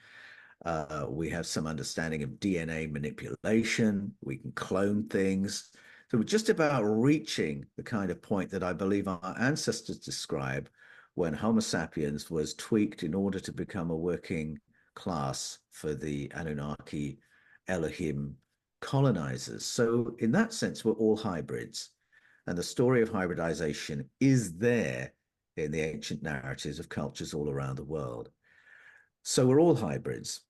We have some understanding of DNA manipulation. We can clone things. So we're just about reaching the kind of point that I believe our ancestors describe when Homo sapiens was tweaked in order to become a working class for the Anunnaki Elohim colonizers. So in that sense, we're all hybrids. And the story of hybridization is there in the ancient narratives of cultures all around the world. So we're all hybrids.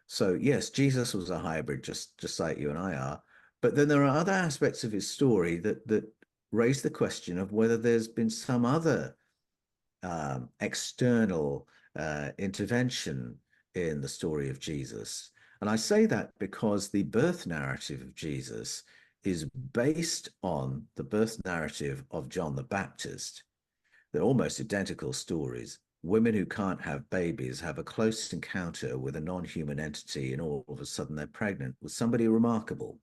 So yes, Jesus was a hybrid, just like you and I are. But then there are other aspects of his story that raise the question of whether there's been some other external intervention in the story of Jesus. And I say that because the birth narrative of Jesus is based on the birth narrative of John the Baptist. They're almost identical stories. Women who can't have babies have a close encounter with a non-human entity, and all of a sudden they're pregnant with somebody remarkable.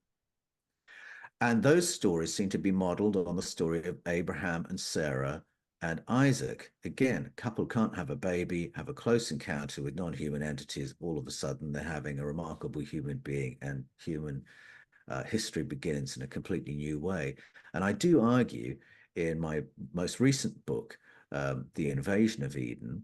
And those stories seem to be modeled on the story of Abraham and Sarah and Isaac. Again, a couple can't have a baby, have a close encounter with non-human entities. All of a sudden they're having a remarkable human being, and human history begins in a completely new way. And I do argue in my most recent book, The Invasion of Eden,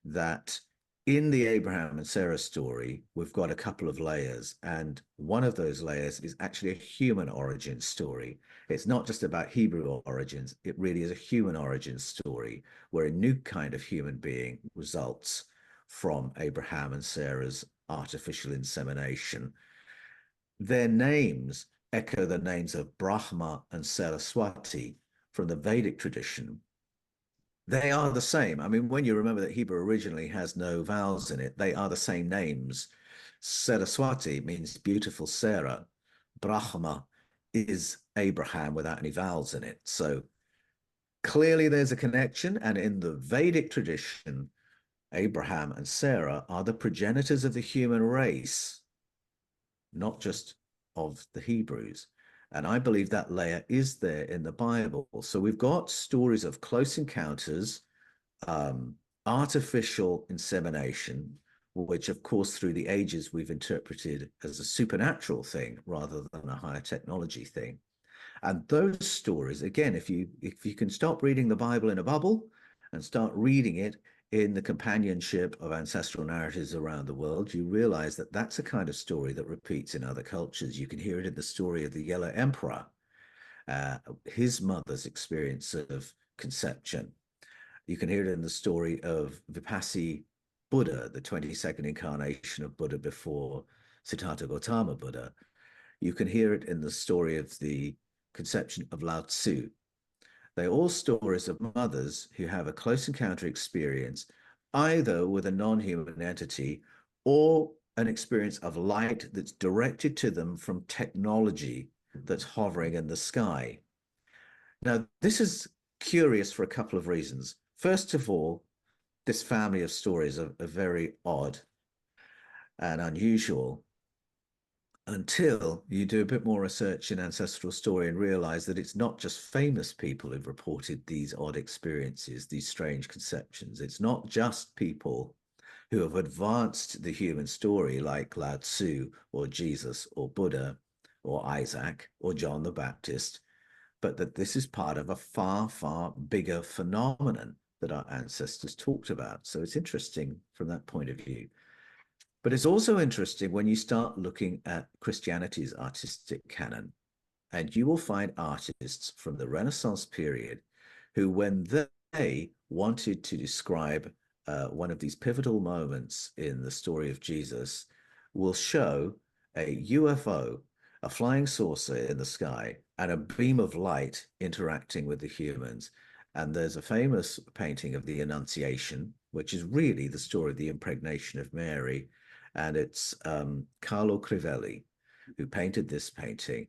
that in the Abraham and Sarah story, we've got a couple of layers, and one of those layers is actually a human origin story. It's not just about Hebrew origins, it really is a human origin story where a new kind of human being results from Abraham and Sarah's artificial insemination. Their names echo the names of Brahma and Saraswati from the Vedic tradition. They are the same. I mean, when you remember that Hebrew originally has no vowels in it, they are the same names. Saraswati means beautiful Sarah. Brahma is Abraham without any vowels in it. So clearly there's a connection. And in the Vedic tradition, Abraham and Sarah are the progenitors of the human race, not just of the Hebrews. And I believe that layer is there in the Bible. So we've got stories of close encounters, artificial insemination, which of course through the ages we've interpreted as a supernatural thing rather than a higher technology thing. And those stories, again, if you can stop reading the Bible in a bubble and start reading it in the companionship of ancestral narratives around the world, you realize that that's a kind of story that repeats in other cultures. You can hear it in the story of the Yellow Emperor, his mother's experience of conception. You can hear it in the story of Vipassi Buddha, the 22nd incarnation of Buddha before Siddhartha Gautama Buddha. You can hear it in the story of the conception of Lao Tzu. They're all stories of mothers who have a close encounter experience, either with a non-human entity or an experience of light that's directed to them from technology that's hovering in the sky. Now, this is curious for a couple of reasons. First of all, this family of stories are very odd and unusual until you do a bit more research in ancestral story and realize that it's not just famous people who've reported these odd experiences, these strange conceptions. It's not just people who have advanced the human story like Lao Tzu or Jesus or Buddha or Isaac or John the Baptist, but that this is part of a far, far bigger phenomenon that our ancestors talked about. So it's interesting from that point of view. But it's also interesting when you start looking at Christianity's artistic canon, and you will find artists from the Renaissance period who, when they wanted to describe one of these pivotal moments in the story of Jesus, will show a UFO, a flying saucer in the sky, and a beam of light interacting with the humans. And there's a famous painting of the Annunciation, which is really the story of the impregnation of Mary. And it's Carlo Crivelli who painted this painting.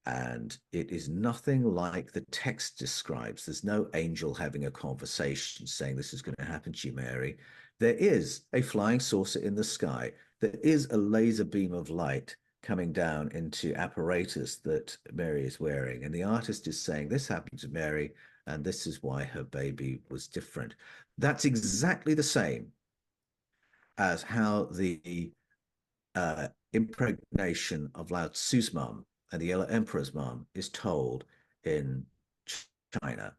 And it is nothing like the text describes. There's no angel having a conversation saying this is going to happen to you, Mary. There is a flying saucer in the sky. There is a laser beam of light coming down into apparatus that Mary is wearing. And the artist is saying this happened to Mary, and this is why her baby was different. That's exactly the same as how the impregnation of Lao Tzu's mum and the Yellow Emperor's mum is told in China.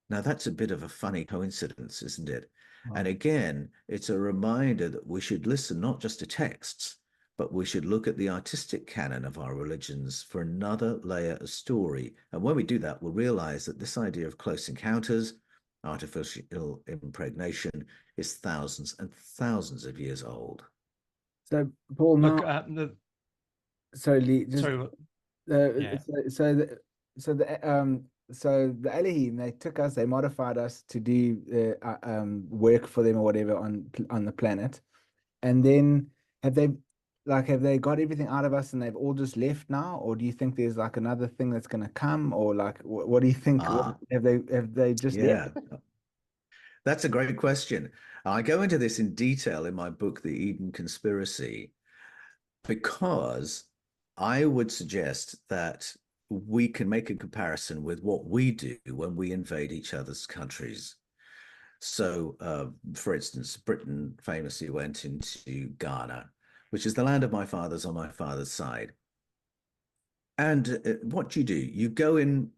Now, that's a bit of a funny coincidence, isn't it? Wow. And again, it's a reminder that we should listen not just to texts, but we should look at the artistic canon of our religions for another layer of story. And when we do that, we'll realize that this idea of close encounters, artificial impregnation, is thousands and thousands of years old. So, Paul, now, Look, sorry, Lee, just, sorry. Yeah. So the Elohim, they took us, they modified us to do work for them or whatever on the planet, and then have they got everything out of us and they've all just left now, or do you think there's like another thing that's going to come, or like what do you think? Have they just left? That's a great question. I go into this in detail in my book, The Eden Conspiracy, because I would suggest that we can make a comparison with what we do when we invade each other's countries. So, for instance, Britain famously went into Ghana, which is the land of my fathers on my father's side. And what do? You go in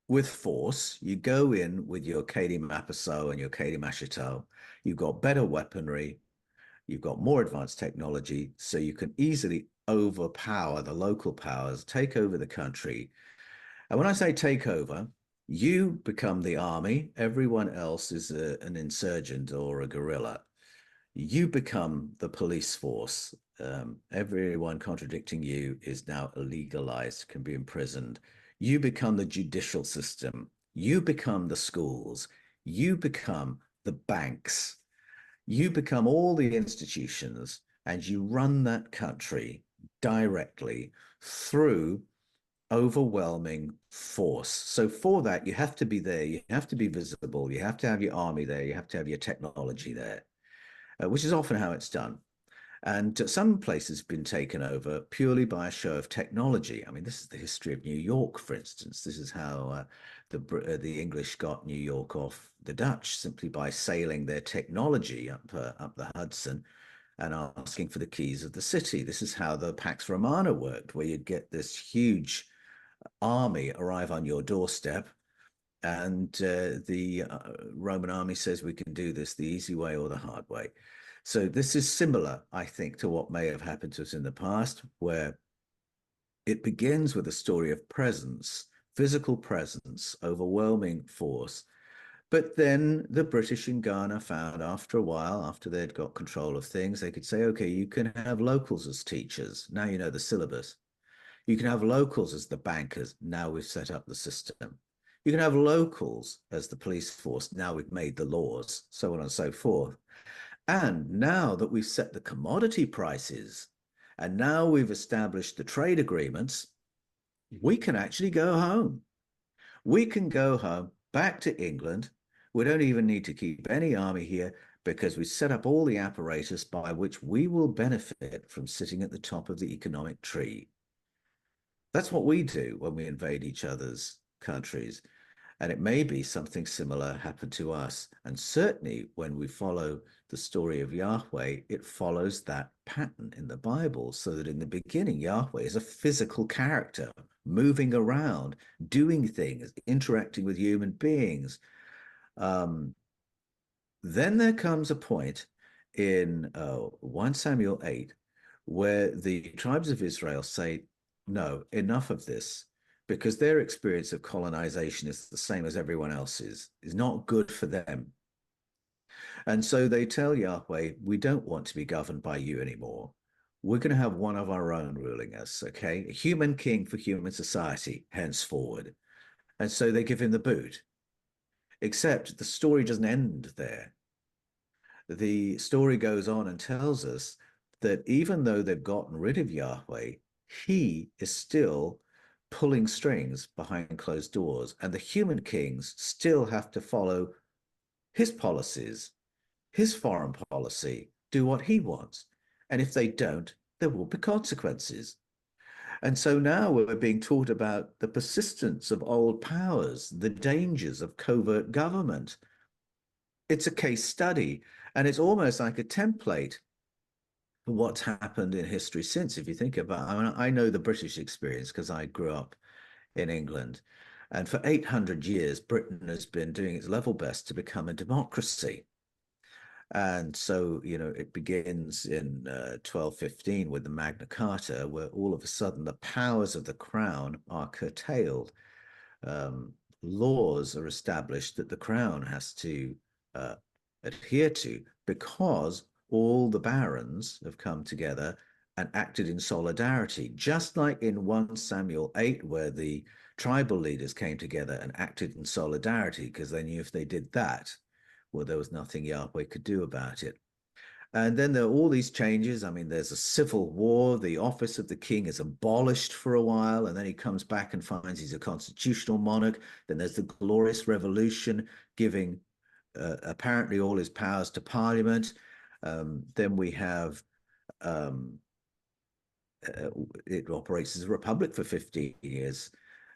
with force, you go in with your Kadi Mapaso and your Kadi Mashito. You've got better weaponry, you've got more advanced technology, so you can easily overpower the local powers, take over the country. And when I say take over, you become the army, everyone else is an insurgent or a guerrilla. You become the police force. Everyone contradicting you is now illegalized, can be imprisoned. You become the judicial system. You become the schools. You become the banks. You become all the institutions, and you run that country directly through overwhelming force. So for that, you have to be there. You have to be visible. You have to have your army there. You have to have your technology there, which is often how it's done. And some places have been taken over purely by a show of technology. I mean, this is the history of New York, for instance. This is how the English got New York off the Dutch, simply by sailing their technology up the Hudson and asking for the keys of the city. This is how the Pax Romana worked, where you'd get this huge army arrive on your doorstep, and the Roman army says, we can do this the easy way or the hard way. So this is similar, I think, to what may have happened to us in the past, where it begins with a story of presence, physical presence, overwhelming force, But then the British in Ghana found after a while, after they'd got control of things, they could say, okay, you can have locals as teachers. Now you know the syllabus. You can have locals as the bankers. Now we've set up the system. You can have locals as the police force. Now we've made the laws, so on and so forth. And now that we've set the commodity prices, and now we've established the trade agreements, we can actually go home. We can go home back to England. We don't even need to keep any army here because we set up all the apparatus by which we will benefit from sitting at the top of the economic tree. That's what we do when we invade each other's countries. And it may be something similar happened to us. And certainly when we follow the story of Yahweh, it follows that pattern in the Bible, so that in the beginning, Yahweh is a physical character, moving around, doing things, interacting with human beings. Then there comes a point in 1 Samuel 8 where the tribes of Israel say, no, enough of this, because their experience of colonization is the same as everyone else's, is not good for them. And so they tell Yahweh, we don't want to be governed by you anymore. We're going to have one of our own ruling us, okay? A human king for human society, henceforward. And so they give him the boot. Except the story doesn't end there. The story goes on and tells us that even though they've gotten rid of Yahweh, he is still pulling strings behind closed doors, and the human kings still have to follow his policies, his foreign policy, do what he wants. And if they don't, there will be consequences. And so now we're being taught about the persistence of old powers, the dangers of covert government. It's a case study, and it's almost like a template for what's happened in history since. If you think about, I mean, I know the British experience because I grew up in England. And for 800 years, Britain has been doing its level best to become a democracy. And so, you know, it begins in 1215 with the Magna Carta, where all of a sudden the powers of the crown are curtailed. Laws are established that the crown has to adhere to, because all the barons have come together and acted in solidarity, just like in 1 Samuel 8, where the tribal leaders came together and acted in solidarity because they knew if they did that, well, there was nothing Yahweh could do about it. And then there are all these changes. I mean, there's a civil war. The office of the king is abolished for a while, and then he comes back and finds he's a constitutional monarch. Then there's the Glorious Revolution, giving apparently all his powers to Parliament. Then we have it operates as a republic for 15 years.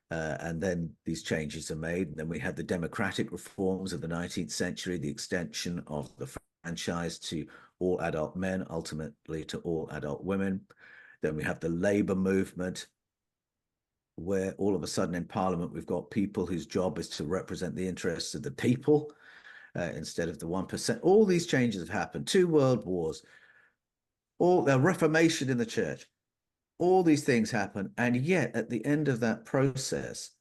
And then these changes are made. And then we had the democratic reforms of the 19th century, the extension of the franchise to all adult men, ultimately to all adult women. Then we have the labor movement, where all of a sudden in Parliament, we've got people whose job is to represent the interests of the people instead of the 1%. All these changes have happened. 2 world wars, all the Reformation in the church. All these things happen, and yet at the end of that process,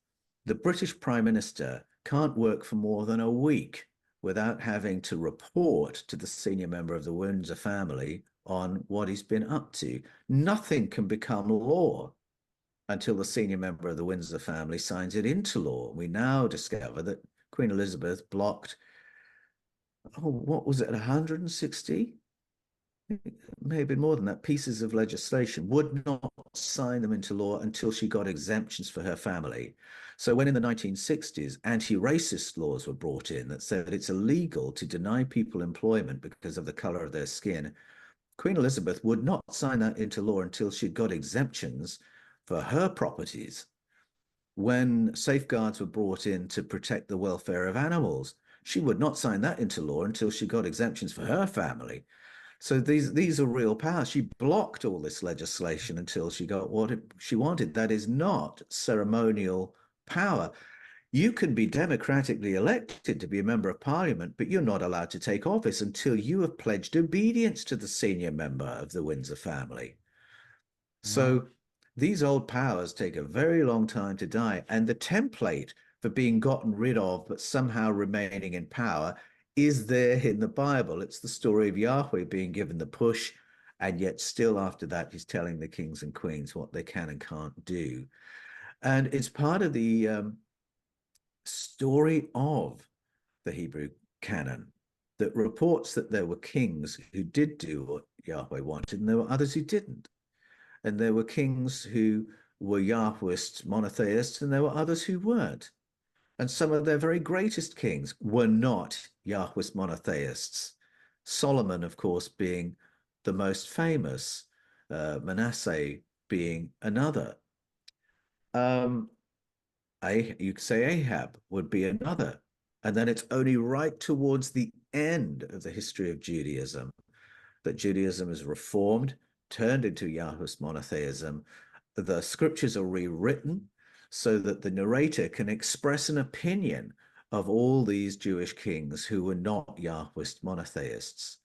the British Prime Minister can't work for more than a week without having to report to the senior member of the Windsor family on what he's been up to. Nothing can become law until the senior member of the Windsor family signs it into law. We now discover that Queen Elizabeth blocked, what was it, 160? Maybe more than that, pieces of legislation, would not sign them into law until she got exemptions for her family. So when in the 1960s, anti-racist laws were brought in that said it's illegal to deny people employment because of the color of their skin, Queen Elizabeth would not sign that into law until she'd got exemptions for her properties. When safeguards were brought in to protect the welfare of animals, she would not sign that into law until she got exemptions for her family. So these are real powers. She blocked all this legislation until she got what she wanted. That is not ceremonial power. You can be democratically elected to be a member of Parliament, but you're not allowed to take office until you have pledged obedience to the senior member of the Windsor family. So these old powers take a very long time to die. And the template for being gotten rid of, but somehow remaining in power, is there in the Bible. It's the story of Yahweh being given the push, and yet still after that, he's telling the kings and queens what they can and can't do. And it's part of the story of the Hebrew canon that reports that there were kings who did do what Yahweh wanted, and there were others who didn't. And there were kings who were Yahwist monotheists, and there were others who weren't. And some of their very greatest kings were not Yahwist monotheists. Solomon, of course, being the most famous, Manasseh being another. You could say Ahab would be another. And then it's only right towards the end of the history of Judaism that Judaism is reformed, turned into Yahwist monotheism. The scriptures are rewritten so that the narrator can express an opinion of all these Jewish kings who were not Yahwist monotheists.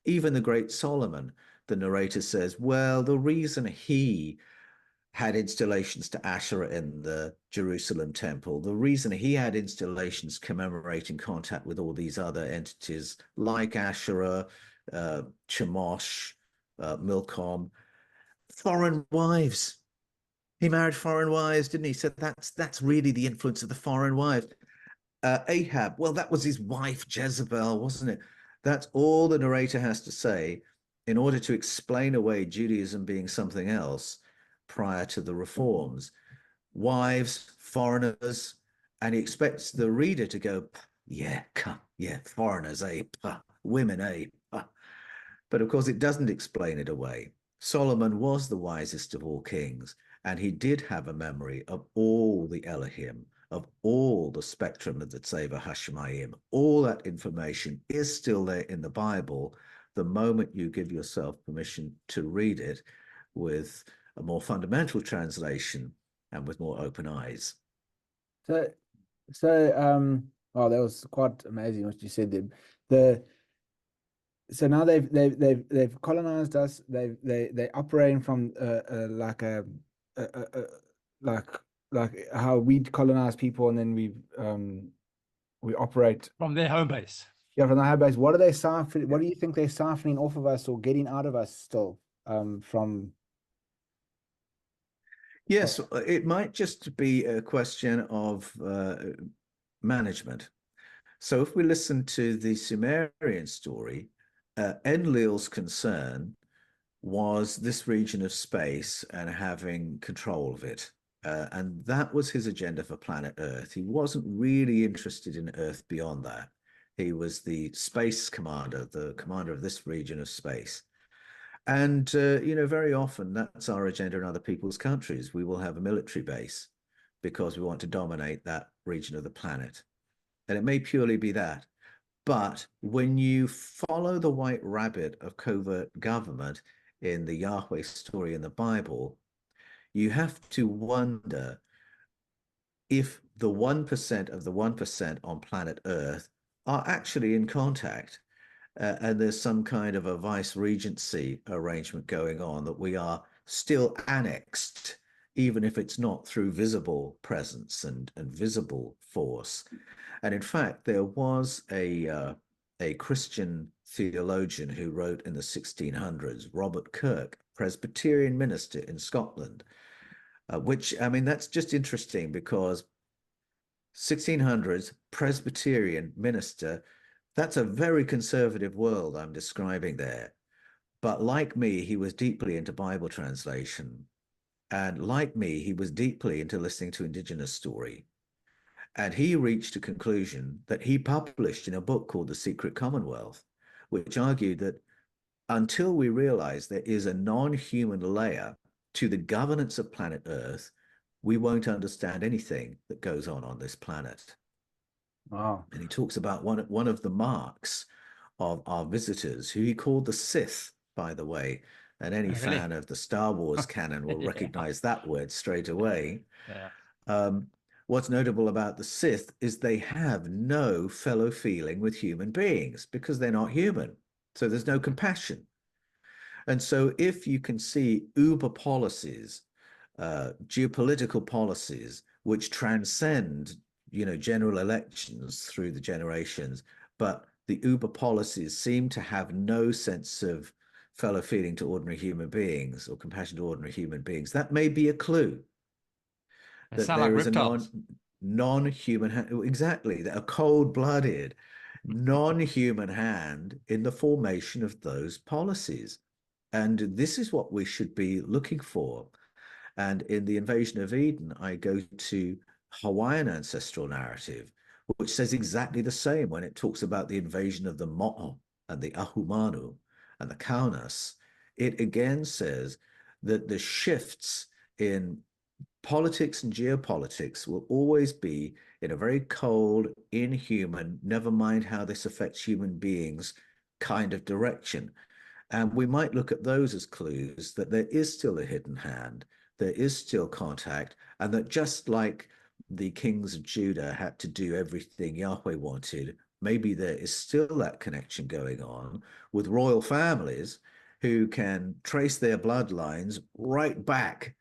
Even the great Solomon, the narrator says, well, the reason he had installations to Asherah in the Jerusalem temple, the reason he had installations commemorating contact with all these other entities like Asherah, Chemosh, Milcom, foreign wives. He married foreign wives, didn't he? So that's really the influence of the foreign wives. Ahab, well, that was his wife, Jezebel, wasn't it? That's all the narrator has to say in order to explain away Judaism being something else prior to the reforms. Wives, foreigners, and he expects the reader to go, yeah, come, yeah, foreigners, eh? Women, eh? But of course, it doesn't explain it away. Solomon was the wisest of all kings, and he did have a memory of all the Elohim, of all the spectrum of the Tzeva Hashemayim. All that information is still there in the Bible the moment you give yourself permission to read it with a more fundamental translation and with more open eyes. Oh, that was quite amazing what you said there. So now they've colonized us. They're operating from like how we colonize people, and then we operate from their home base. Yeah, from the home base. What are they siphoning? What do you think they're siphoning off of us or getting out of us still from? Yes, it might just be a question of management. So if we listen to the Sumerian story, Enlil's concern was this region of space and having control of it. And that was his agenda for planet Earth. He wasn't really interested in Earth beyond that. He was the space commander, the commander of this region of space. And, very often that's our agenda in other people's countries. We will have a military base because we want to dominate that region of the planet. And it may purely be that. But when you follow the white rabbit of covert government in the Yahweh story in the Bible, you have to wonder if the 1% of the 1% on planet Earth are actually in contact. And there's some kind of a vice regency arrangement going on, that we are still annexed, even if it's not through visible presence and visible force. And in fact, there was a Christian theologian who wrote in the 1600s, Robert Kirk, Presbyterian minister in Scotland, which, I mean, that's just interesting because 1600s Presbyterian minister, that's a very conservative world I'm describing there. But like me, he was deeply into Bible translation. And like me, he was deeply into listening to indigenous story. And he reached a conclusion that he published in a book called The Secret Commonwealth, which argued that until we realize there is a non-human layer to the governance of planet Earth, we won't understand anything that goes on this planet. Wow. And he talks about one of the marks of our visitors, who he called the Sith, by the way. And any fan of the Star Wars canon will recognize that word straight away. Yeah. What's notable about the Sith is they have no fellow feeling with human beings because they're not human. So there's no compassion. And so if you can see uber policies, geopolitical policies, which transcend general elections through the generations, but the Uber policies seem to have no sense of fellow feeling to ordinary human beings or compassion to ordinary human beings. That may be a clue They that sound like there is a reptiles. non-human hand, exactly, a cold-blooded non-human hand in the formation of those policies. And this is what we should be looking for. And in the Invasion of Eden, I go to Hawaiian ancestral narrative, which says exactly the same when it talks about the invasion of the Mo'o and the Ahumanu and the Kaunas. It again says that the shifts in politics and geopolitics will always be in a very cold, inhuman, never mind how this affects human beings kind of direction. And we might look at those as clues that there is still a hidden hand, there is still contact, and that just like the kings of Judah had to do everything Yahweh wanted, maybe there is still that connection going on with royal families who can trace their bloodlines right back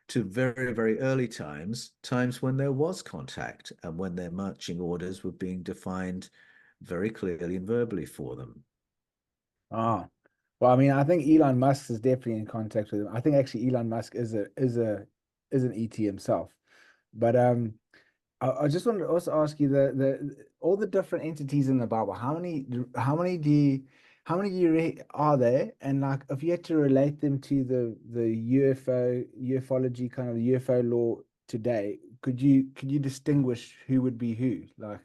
to very, very early times when there was contact and when their marching orders were being defined very clearly and verbally for them. Ah, well, I mean, I think Elon Musk is definitely in contact with him. I think actually Elon Musk is an ET himself. But I just wanted to also ask you the all the different entities in the Bible. Are there? And like, if you had to relate them to the ufology kind of UFO law today, could you distinguish who would be who? Like,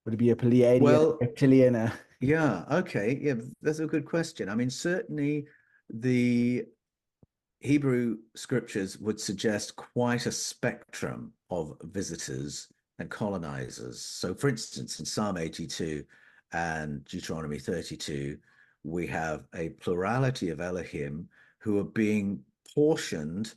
would it be a Pleiadian, Well, reptilian? yeah, okay. Yeah, that's a good question. I mean, certainly the Hebrew scriptures would suggest quite a spectrum of visitors and colonizers. So, for instance, in Psalm 82 and Deuteronomy 32, we have a plurality of Elohim who are being portioned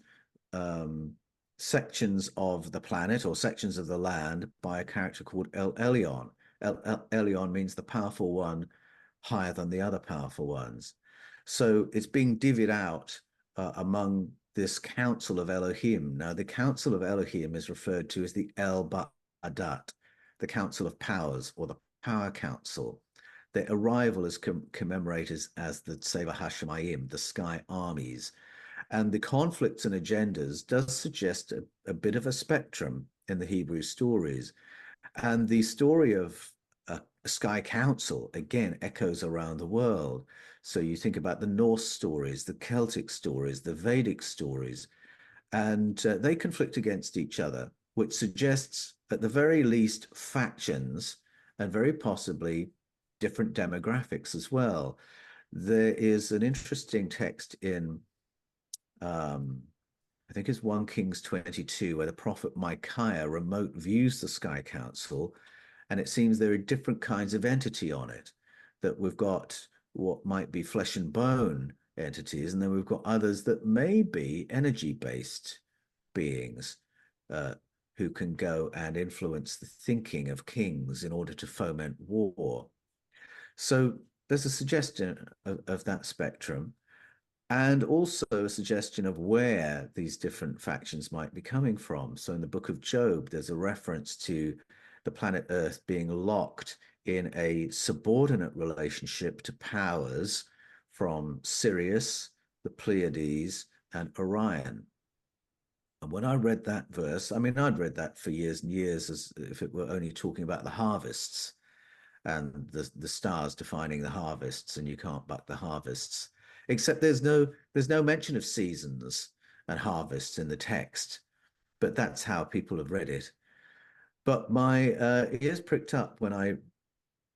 sections of the planet or sections of the land by a character called El Elyon. Elyon means the powerful one higher than the other powerful ones. So it's being divvied out among this council of Elohim. Now, the council of Elohim is referred to as the El Ba'adat, the council of powers or the power council. Their arrival is commemorated as the Tseva Hashemayim, the sky armies. And the conflicts and agendas does suggest a bit of a spectrum in the Hebrew stories. And the story of a sky council, again, echoes around the world. So you think about the Norse stories, the Celtic stories, the Vedic stories, and they conflict against each other, which suggests, at the very least, factions and very possibly different demographics as well. There is an interesting text in I think it's 1 Kings 22, where the prophet Micaiah remote views the Sky Council, and it seems there are different kinds of entity on it, that we've got what might be flesh and bone entities, and then we've got others that may be energy-based beings who can go and influence the thinking of kings in order to foment war. So there's a suggestion of that spectrum. And also a suggestion of where these different factions might be coming from. So in the book of Job, there's a reference to the planet Earth being locked in a subordinate relationship to powers from Sirius, the Pleiades, and Orion. And when I read that verse, I mean, I'd read that for years and years as if it were only talking about the harvests and the stars defining the harvests, and you can't buck the harvests. Except there's no mention of seasons and harvests in the text, but that's how people have read it. But my ears pricked up when I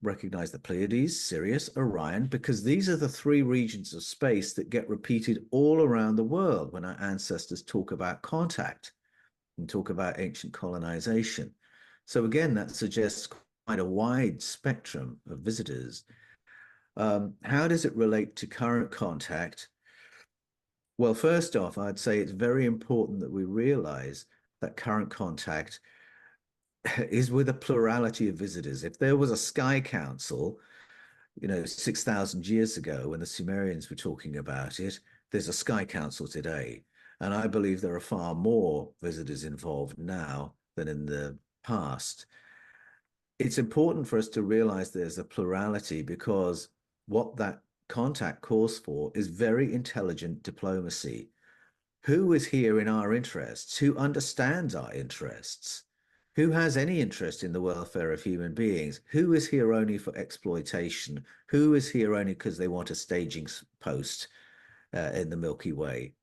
recognized the Pleiades, Sirius, Orion, because these are the three regions of space that get repeated all around the world when our ancestors talk about contact and talk about ancient colonization. So again, that suggests quite a wide spectrum of visitors. How does it relate to current contact? Well, first off, I'd say it's very important that we realize that current contact is with a plurality of visitors. If there was a sky council, 6,000 years ago when the Sumerians were talking about it, there's a sky council today. And I believe there are far more visitors involved now than in the past, it's important for us to realize there's a plurality, because what that contact calls for is very intelligent diplomacy. Who is here in our interests? Who understands our interests? Who has any interest in the welfare of human beings? Who is here only for exploitation? Who is here only because they want a staging post in the Milky Way?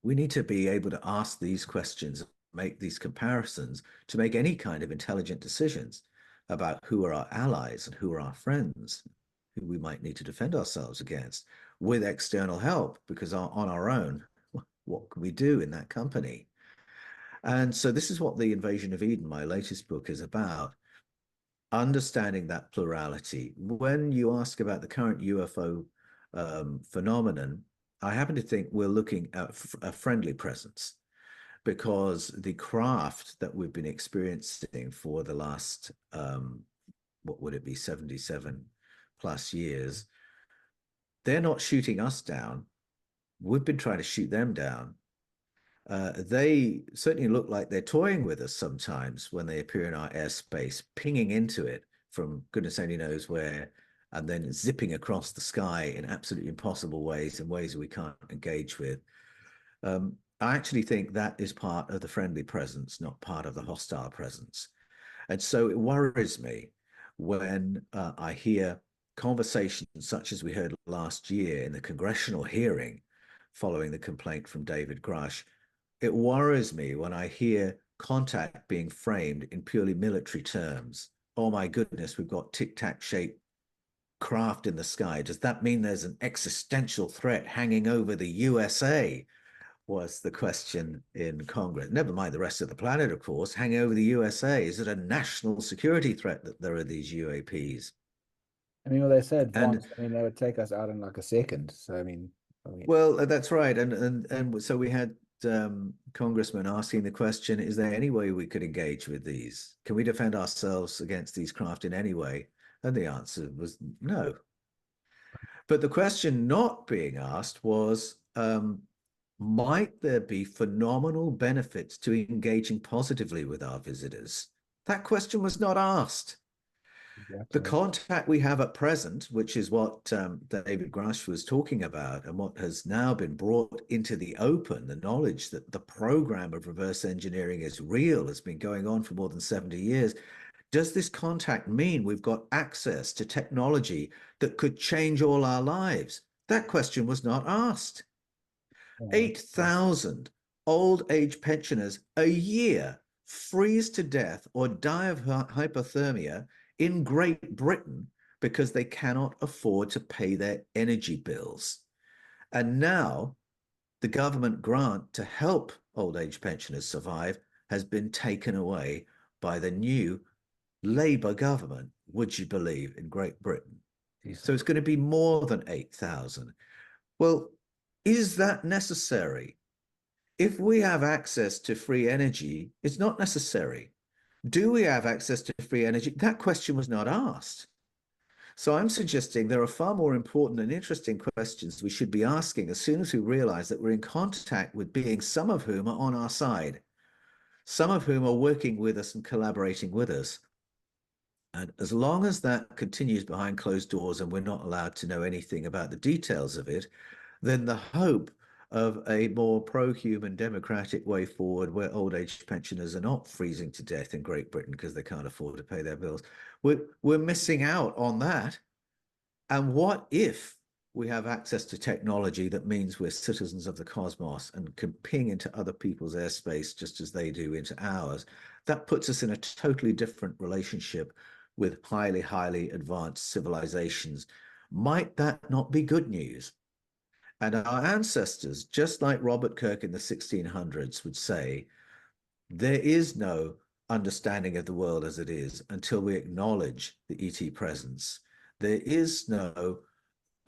We need to be able to ask these questions, make these comparisons to make any kind of intelligent decisions about who are our allies and who are our friends, who we might need to defend ourselves against with external help, because on our own, what can we do in that company? And so this is what The Invasion of Eden, my latest book, is about. Understanding that plurality. When you ask about the current UFO phenomenon, I happen to think we're looking at a friendly presence, because the craft that we've been experiencing for the last, what would it be, 77 plus years, they're not shooting us down. We've been trying to shoot them down. They certainly look like they're toying with us sometimes when they appear in our airspace, pinging into it from goodness only knows where, and then zipping across the sky in absolutely impossible ways, in ways we can't engage with. I actually think that is part of the friendly presence, not part of the hostile presence. And so it worries me when I hear conversations such as we heard last year in the congressional hearing following the complaint from David Grush. It worries me when I hear contact being framed in purely military terms. Oh my goodness, we've got tic-tac shaped craft in the sky. Does that mean there's an existential threat hanging over the USA? Was the question in Congress. Never mind the rest of the planet, of course, hanging over the USA. Is it a national security threat that there are these UAPs? I mean, well, they said And advanced. I mean, they would take us out in like a second. So I mean, well, that's right. And so we had congressmen asking the question, is there any way we could engage with these? Can we defend ourselves against these craft in any way? And the answer was no. But the question not being asked was, might there be phenomenal benefits to engaging positively with our visitors? That question was not asked. The contact we have at present, which is what David Grush was talking about, and what has now been brought into the open, the knowledge that the program of reverse engineering is real, has been going on for more than 70 years. Does this contact mean we've got access to technology that could change all our lives? That question was not asked. 8,000 old age pensioners a year freeze to death or die of hypothermia in Great Britain because they cannot afford to pay their energy bills. And now the government grant to help old age pensioners survive has been taken away by the new Labour government, would you believe, in Great Britain. So it's going to be more than 8,000. Well, is that necessary? If we have access to free energy, it's not necessary. Do we have access to free energy? That question was not asked. So I'm suggesting there are far more important and interesting questions we should be asking as soon as we realize that we're in contact with beings, some of whom are on our side, some of whom are working with us and collaborating with us. And as long as that continues behind closed doors and we're not allowed to know anything about the details of it, then the hope of a more pro-human democratic way forward, where old age pensioners are not freezing to death in Great Britain because they can't afford to pay their bills, we're missing out on that. And what if we have access to technology that means we're citizens of the cosmos and can ping into other people's airspace just as they do into ours? That puts us in a totally different relationship with highly, highly advanced civilizations. Might that not be good news? And our ancestors, just like Robert Kirk in the 1600s, would say, there is no understanding of the world as it is until we acknowledge the ET presence. There is no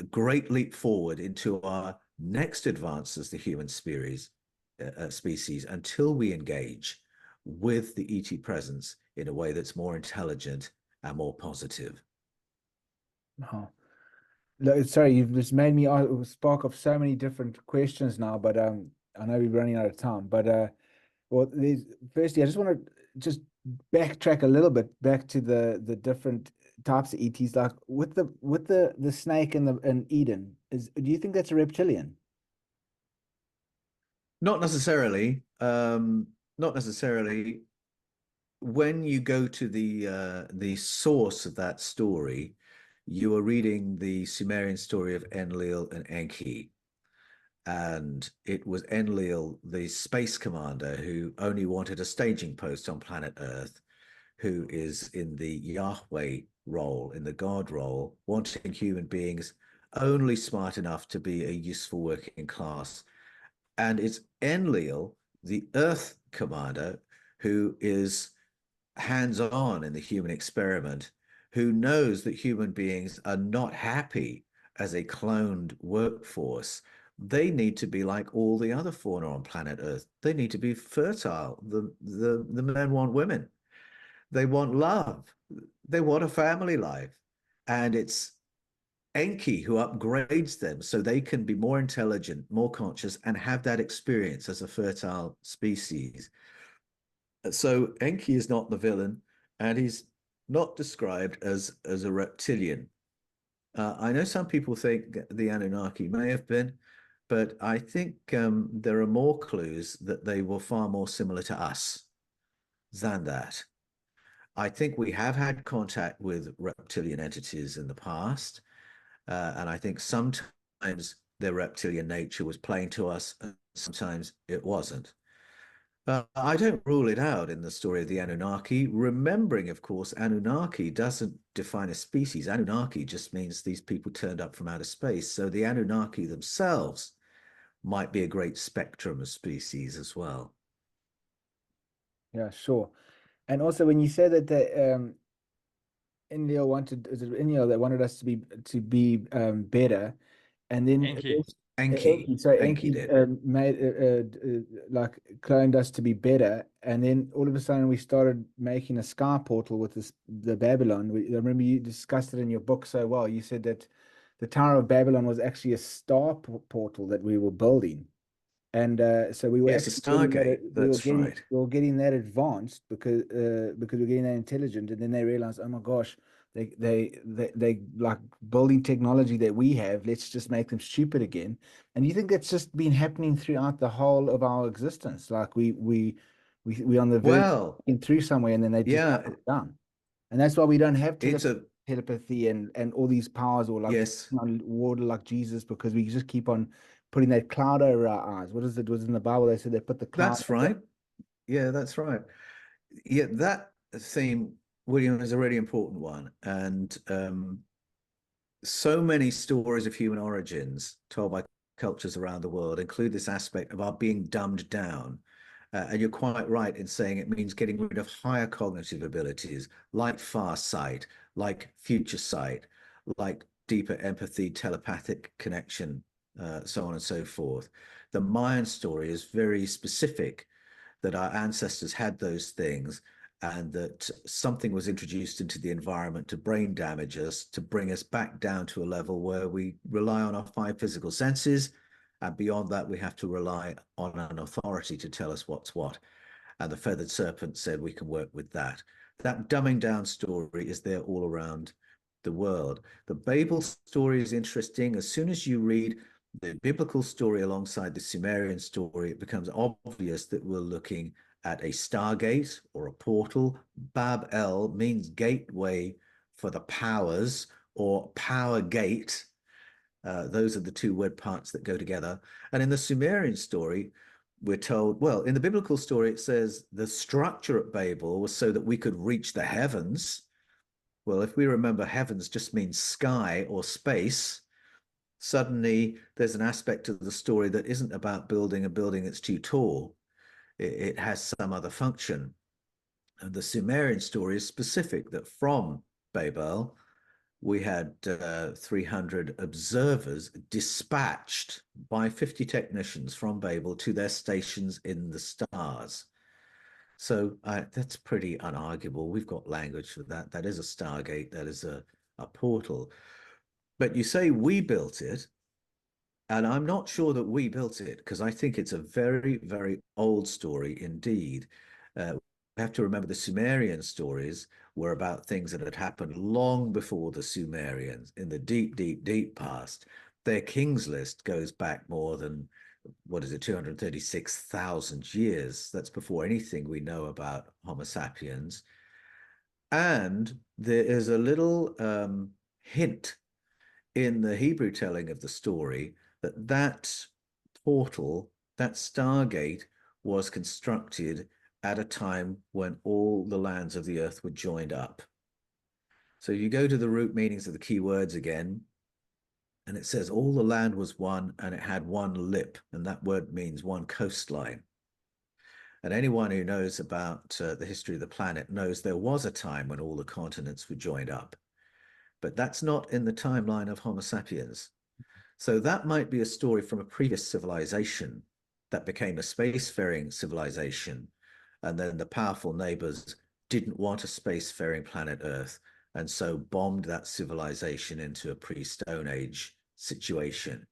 great leap forward into our next advance as the human species until we engage with the ET presence in a way that's more intelligent and more positive. Oh. Look, sorry, you've just made me spark off so many different questions now, but I know we're running out of time. But well, firstly, I just want to just backtrack a little bit back to the different types of ETs, like with the snake in Eden, do you think that's a reptilian? Not necessarily. Not necessarily. When you go to the source of that story, you are reading the Sumerian story of Enlil and Enki. And it was Enlil, the space commander, who only wanted a staging post on planet Earth, who is in the Yahweh role, in the God role, wanting human beings only smart enough to be a useful working class. And it's Enlil, the Earth commander, who is hands-on in the human experiment, who knows that human beings are not happy as a cloned workforce. They need to be like all the other fauna on planet Earth. They need to be fertile. The men want women. They want love. They want a family life. And it's Enki who upgrades them so they can be more intelligent, more conscious, and have that experience as a fertile species. So Enki is not the villain, and he's not described as a reptilian. I know some people think the Anunnaki may have been, but I think there are more clues that they were far more similar to us than that. I think we have had contact with reptilian entities in the past, and I think sometimes their reptilian nature was playing to us, and sometimes it wasn't. I don't rule it out in the story of the Anunnaki, remembering, of course, Anunnaki doesn't define a species. Anunnaki just means these people turned up from outer space. So the Anunnaki themselves might be a great spectrum of species as well. Yeah, sure. And also, when you say that the Enlil wanted, is it Enlil that wanted us to be better, and then Enki. Enki, sorry, Enki Enki did. made like cloned us to be better, and then all of a sudden we started making a sky portal with the Babylon. I remember you discussed it in your book so well. You said that the Tower of Babylon was actually a star portal that we were building. And so we were Yes, a actually getting Stargate. That's right. we were getting that advanced because we're getting that intelligent, and then they realized, oh my gosh, they like building technology that we have. Let's just make them stupid again. And you think that's just been happening throughout the whole of our existence? Like we on the verge of Well, getting through somewhere, and then they just yeah, shut it down. And that's why we don't have it's a telepathy and all these powers, or like yes. on water like Jesus, because we just keep on putting that cloud over our eyes. What is it? Was in the Bible they said they put the cloud That's over. right. Yeah, that's right. Yeah, that theme, William, is a really important one. And so many stories of human origins told by cultures around the world include this aspect of our being dumbed down. And you're quite right in saying it means getting rid of higher cognitive abilities like far sight, like future sight, like deeper empathy, telepathic connection, so on and so forth. The Mayan story is very specific that our ancestors had those things and that something was introduced into the environment to brain damage us, to bring us back down to a level where we rely on our five physical senses. And beyond that, we have to rely on an authority to tell us what's what. And the feathered serpent said we can work with that. That dumbing down story is there all around the world. The Babel story is interesting. As soon as you read the biblical story alongside the Sumerian story, it becomes obvious that we're looking at a stargate or a portal. Bab-El means gateway for the powers, or power gate. Those are the two word parts that go together. And in the Sumerian story, we're told, well, in the biblical story, it says the structure at Babel was so that we could reach the heavens. Well, if we remember, heavens just means sky or space. Suddenly, there's an aspect of the story that isn't about building a building that's too tall. It has some other function. And the Sumerian story is specific that from Babel, we had 300 observers dispatched by 50 technicians from Babel to their stations in the stars. So that's pretty unarguable. We've got language for that. That is a stargate. That is a portal. But you say we built it, and I'm not sure that we built it, because I think it's a very, very old story indeed. have to remember the Sumerian stories were about things that had happened long before the Sumerians in the deep, deep, deep past. Their king's list goes back more than, what is it, 236,000 years. That's before anything we know about Homo sapiens. And there is a little hint in the Hebrew telling of the story that that portal, that Stargate, was constructed at a time when all the lands of the earth were joined up. So you go to the root meanings of the key words again, and it says all the land was one and it had one lip, and that word means one coastline. And anyone who knows about the history of the planet knows there was a time when all the continents were joined up. But that's not in the timeline of Homo sapiens. So that might be a story from a previous civilization that became a spacefaring civilization. And then the powerful neighbors didn't want a spacefaring planet Earth, and so bombed that civilization into a pre-Stone Age situation.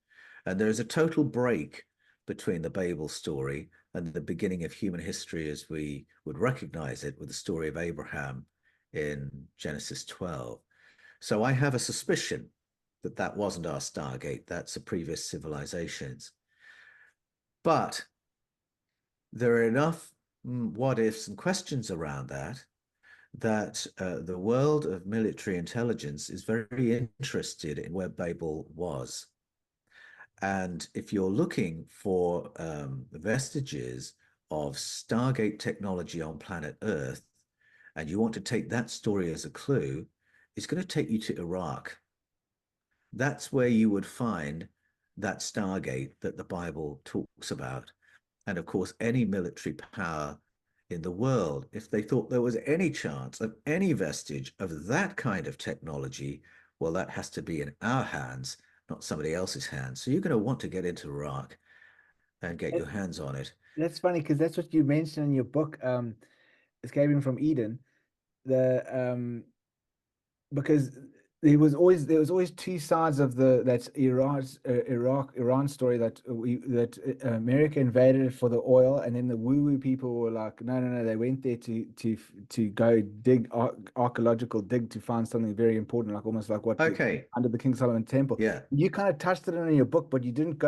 And there's a total break between the Babel story and the beginning of human history as we would recognize it with the story of Abraham in Genesis 12. So I have a suspicion that that wasn't our Stargate, that's a previous civilizations. But there are enough what ifs and questions around that, that the world of military intelligence is very interested in where Babel was. And if you're looking for vestiges of Stargate technology on planet Earth, and you want to take that story as a clue, it's going to take you to Iraq. That's where you would find that Stargate that the Bible talks about. And of course, any military power in the world, if they thought there was any chance of any vestige of that kind of technology, well, that has to be in our hands, not somebody else's hands. So you're going to want to get into Iraq and get your hands on it. That's funny because that's what you mentioned in your book, Escaping from Eden. The because there was always two sides of that Iran story, that America invaded it for the oil, and then the woo-woo people were like, no, they went there to go dig archaeological dig to find something very important, like almost like what under the King Solomon Temple. Yeah. You kind of touched it in your book, but you didn't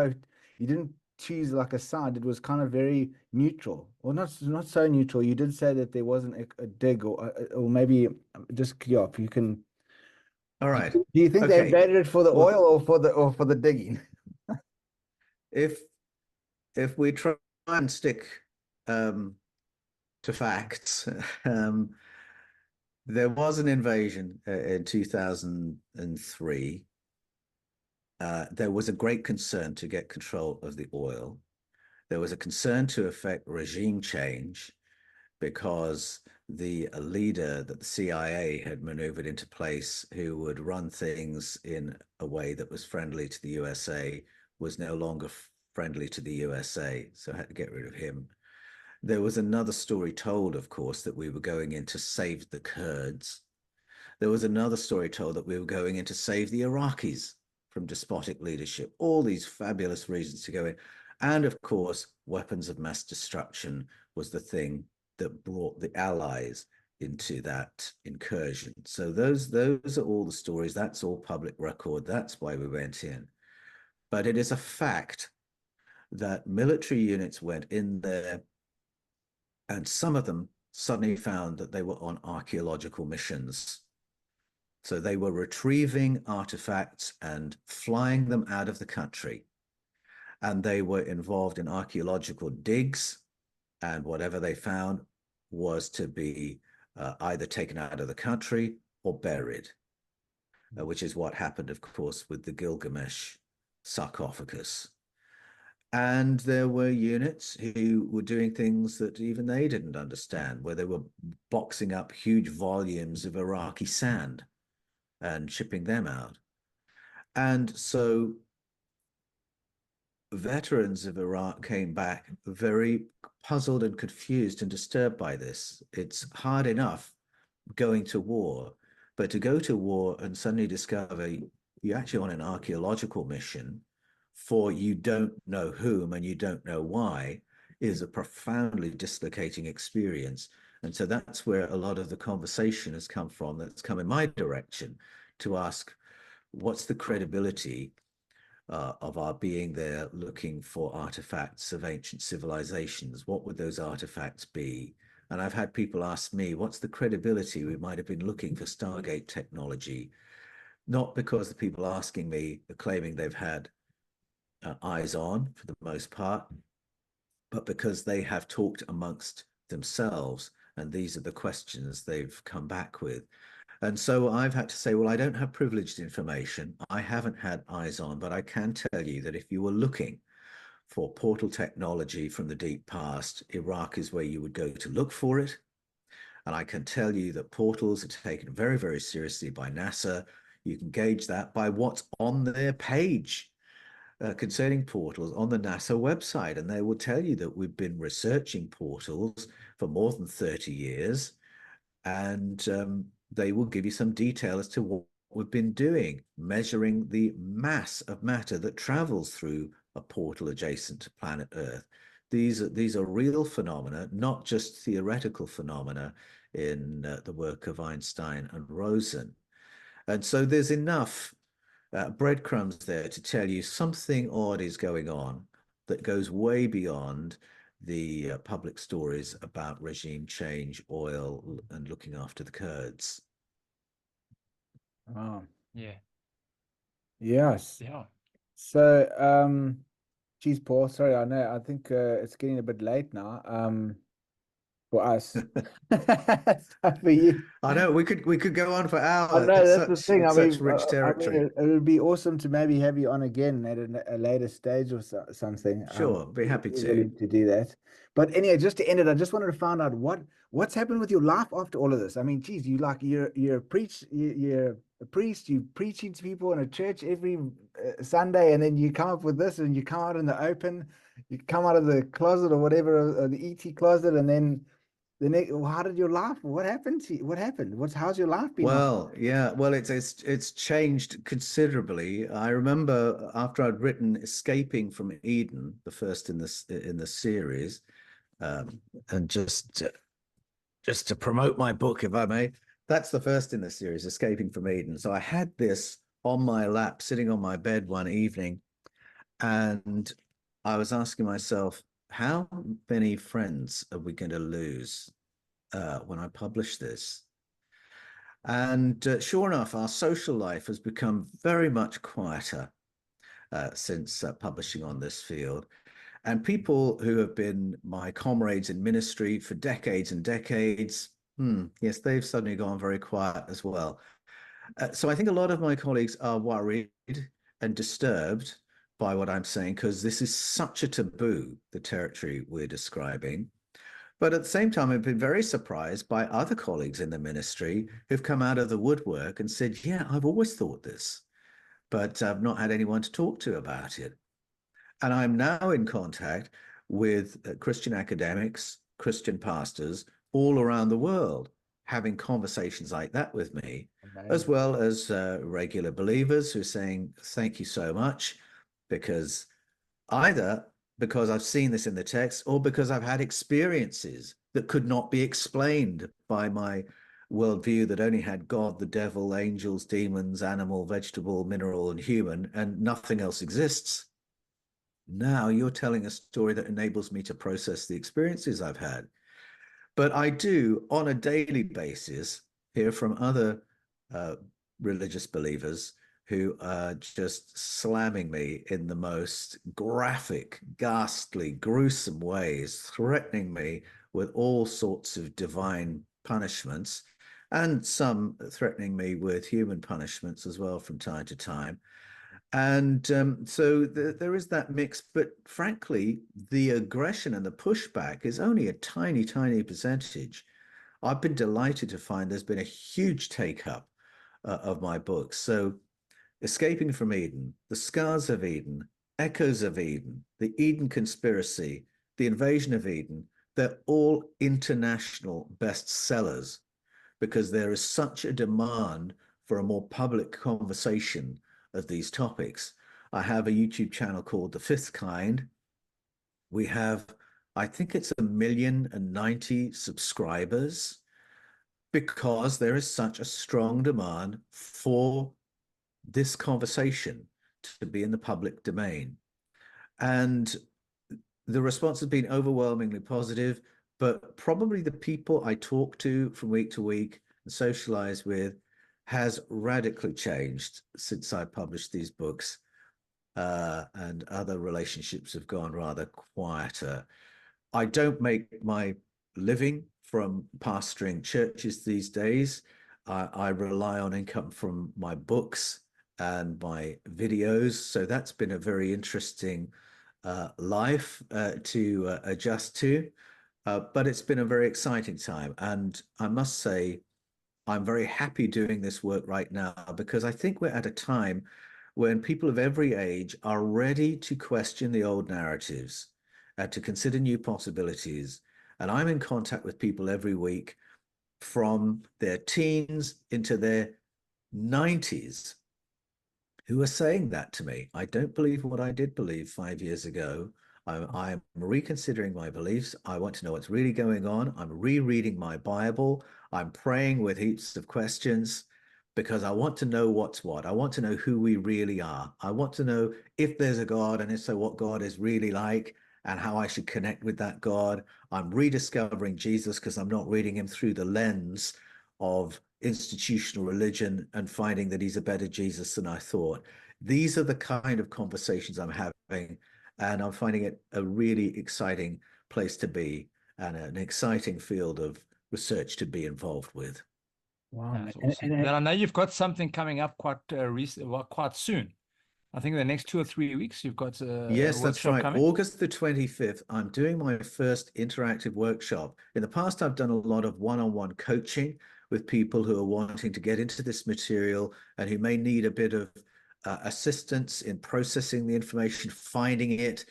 choose like a side. It was kind of very neutral, or not so neutral. You did say that there wasn't a dig, or maybe just, yeah, if you can. All right. Do you think they invaded it for the oil or for the digging? If we try and stick to facts, there was an invasion in 2003. There was a great concern to get control of the oil. There was a concern to effect regime change because the leader that the CIA had maneuvered into place, who would run things in a way that was friendly to the USA, was no longer friendly to the USA, so I had to get rid of him. There was another story told, of course, that we were going in to save the Kurds. There was another story told that we were going in to save the Iraqis from despotic leadership. All these fabulous reasons to go in. And of course, weapons of mass destruction was the thing that brought the Allies into that incursion. So those are all the stories. That's all public record. That's why we went in. But it is a fact that military units went in there, and some of them suddenly found that they were on archaeological missions. So they were retrieving artifacts and flying them out of the country. And they were involved in archaeological digs, and whatever they found was to be either taken out of the country or buried, which is what happened, of course, with the Gilgamesh sarcophagus. And there were units who were doing things that even they didn't understand, where they were boxing up huge volumes of Iraqi sand and shipping them out. And so veterans of Iraq came back very puzzled and confused and disturbed by this. It's hard enough going to war, but to go to war and suddenly discover you're actually on an archaeological mission for you don't know whom and you don't know why is a profoundly dislocating experience. And so that's where a lot of the conversation has come from, that's come in my direction, to ask, what's the credibility of our being there looking for artifacts of ancient civilizations? What would those artifacts be? And I've had people ask me, what's the credibility we might have been looking for Stargate technology? Not because the people asking me are claiming they've had eyes on for the most part, but because they have talked amongst themselves, and these are the questions they've come back with. And so I've had to say, well, I don't have privileged information. I haven't had eyes on, but I can tell you that if you were looking for portal technology from the deep past, Iraq is where you would go to look for it. And I can tell you that portals are taken very, very seriously by NASA. You can gauge that by what's on their page concerning portals on the NASA website. And they will tell you that we've been researching portals for more than 30 years. And they will give you some detail as to what we've been doing, measuring the mass of matter that travels through a portal adjacent to planet Earth. These are real phenomena, not just theoretical phenomena in the work of Einstein and Rosen. And so there's enough breadcrumbs there to tell you something odd is going on that goes way beyond the public stories about regime change, oil, and looking after the Kurds. Wow. Yeah. Yes. Yeah. So, geez, Paul, sorry, I think it's getting a bit late now. For us. For you. I know we could go on for I hours. know It's that's the thing. I such mean, rich territory. it would be awesome to maybe have you on again at a later stage or something. Sure, be happy We're to. willing to do that. But anyway, just to end it, I just wanted to find out what's happened with your life after all of this. I mean, geez, you're a priest, you're a priest, you preaching to people in a church every Sunday, and then you come up with this, and you come out in the open, you come out of the closet or whatever, the ET closet, and then. How did your life? What happened to you? What happened? How's your life been? Well, yeah, well, it's changed considerably. I remember after I'd written "Escaping from Eden," the first in the series, and just to promote my book, if I may, that's the first in the series, "Escaping from Eden." So I had this on my lap, sitting on my bed one evening, and I was asking myself, how many friends are we going to lose when I publish this? And sure enough, our social life has become very much quieter since publishing on this field. And people who have been my comrades in ministry for decades and decades, yes, they've suddenly gone very quiet as well. So I think a lot of my colleagues are worried and disturbed by what I'm saying, because this is such a taboo, the territory we're describing. But at the same time, I've been very surprised by other colleagues in the ministry who've come out of the woodwork and said, yeah, I've always thought this, but I've not had anyone to talk to about it. And I'm now in contact with Christian academics, Christian pastors all around the world, having conversations like that with me, as well as regular believers who are saying, thank you so much, because either because I've seen this in the text or because I've had experiences that could not be explained by my worldview that only had God, the devil, angels, demons, animal, vegetable, mineral, and human, and nothing else exists. Now you're telling a story that enables me to process the experiences I've had. But I do, on a daily basis, hear from other religious believers who are just slamming me in the most graphic, ghastly, gruesome ways, threatening me with all sorts of divine punishments, and some threatening me with human punishments as well from time to time. And so there is that mix, but frankly, the aggression and the pushback is only a tiny, tiny percentage. I've been delighted to find there's been a huge take-up of my books. So Escaping from Eden, The Scars of Eden, Echoes of Eden, The Eden Conspiracy, The Invasion of Eden, they're all international bestsellers because there is such a demand for a more public conversation of these topics. I have a YouTube channel called The Fifth Kind. We have I think it's 1,090,000 subscribers because there is such a strong demand for this conversation to be in the public domain. And the response has been overwhelmingly positive, but probably the people I talk to from week to week and socialize with has radically changed since I published these books, and other relationships have gone rather quieter. I don't make my living from pastoring churches these days. I rely on income from my books and my videos. So that's been a very interesting life to adjust to. But it's been a very exciting time. And I must say, I'm very happy doing this work right now because I think we're at a time when people of every age are ready to question the old narratives and to consider new possibilities. And I'm in contact with people every week from their teens into their 90s who are saying that to me. I don't believe what I did believe 5 years ago. I'm reconsidering my beliefs. I want to know what's really going on. I'm rereading my Bible. I'm praying with heaps of questions because I want to know what's what. I want to know who we really are. I want to know if there's a God, and if so, what God is really like and how I should connect with that God. I'm rediscovering Jesus because I'm not reading him through the lens of institutional religion and finding that he's a better Jesus than I thought. These are the kind of conversations I'm having, and I'm finding it a really exciting place to be and an exciting field of research to be involved with. Wow, man. That's awesome. Then I know you've got something coming up quite quite soon. I think in the next 2 or 3 weeks, you've got Yes, a that's workshop right. coming. August the 25th, I'm doing my first interactive workshop. In the past, I've done a lot of one-on-one coaching with people who are wanting to get into this material and who may need a bit of assistance in processing the information, finding it,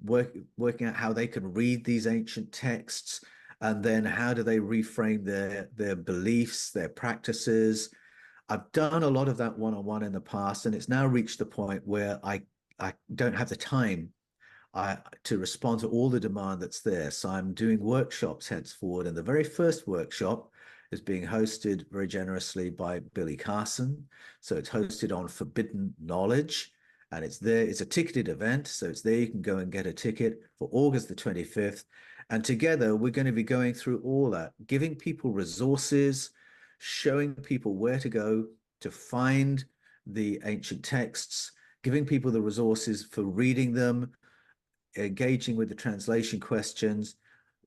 working out how they can read these ancient texts, and then how do they reframe their beliefs, their practices. I've done a lot of that one-on-one in the past, and it's now reached the point where I don't have the time to respond to all the demand that's there. So I'm doing workshops henceforward. And the very first workshop is being hosted very generously by Billy Carson. So it's hosted on Forbidden Knowledge. And it's there. It's a ticketed event. So it's there. You can go and get a ticket for August the 25th. And together, we're going to be going through all that, giving people resources, showing people where to go to find the ancient texts, giving people the resources for reading them, engaging with the translation questions,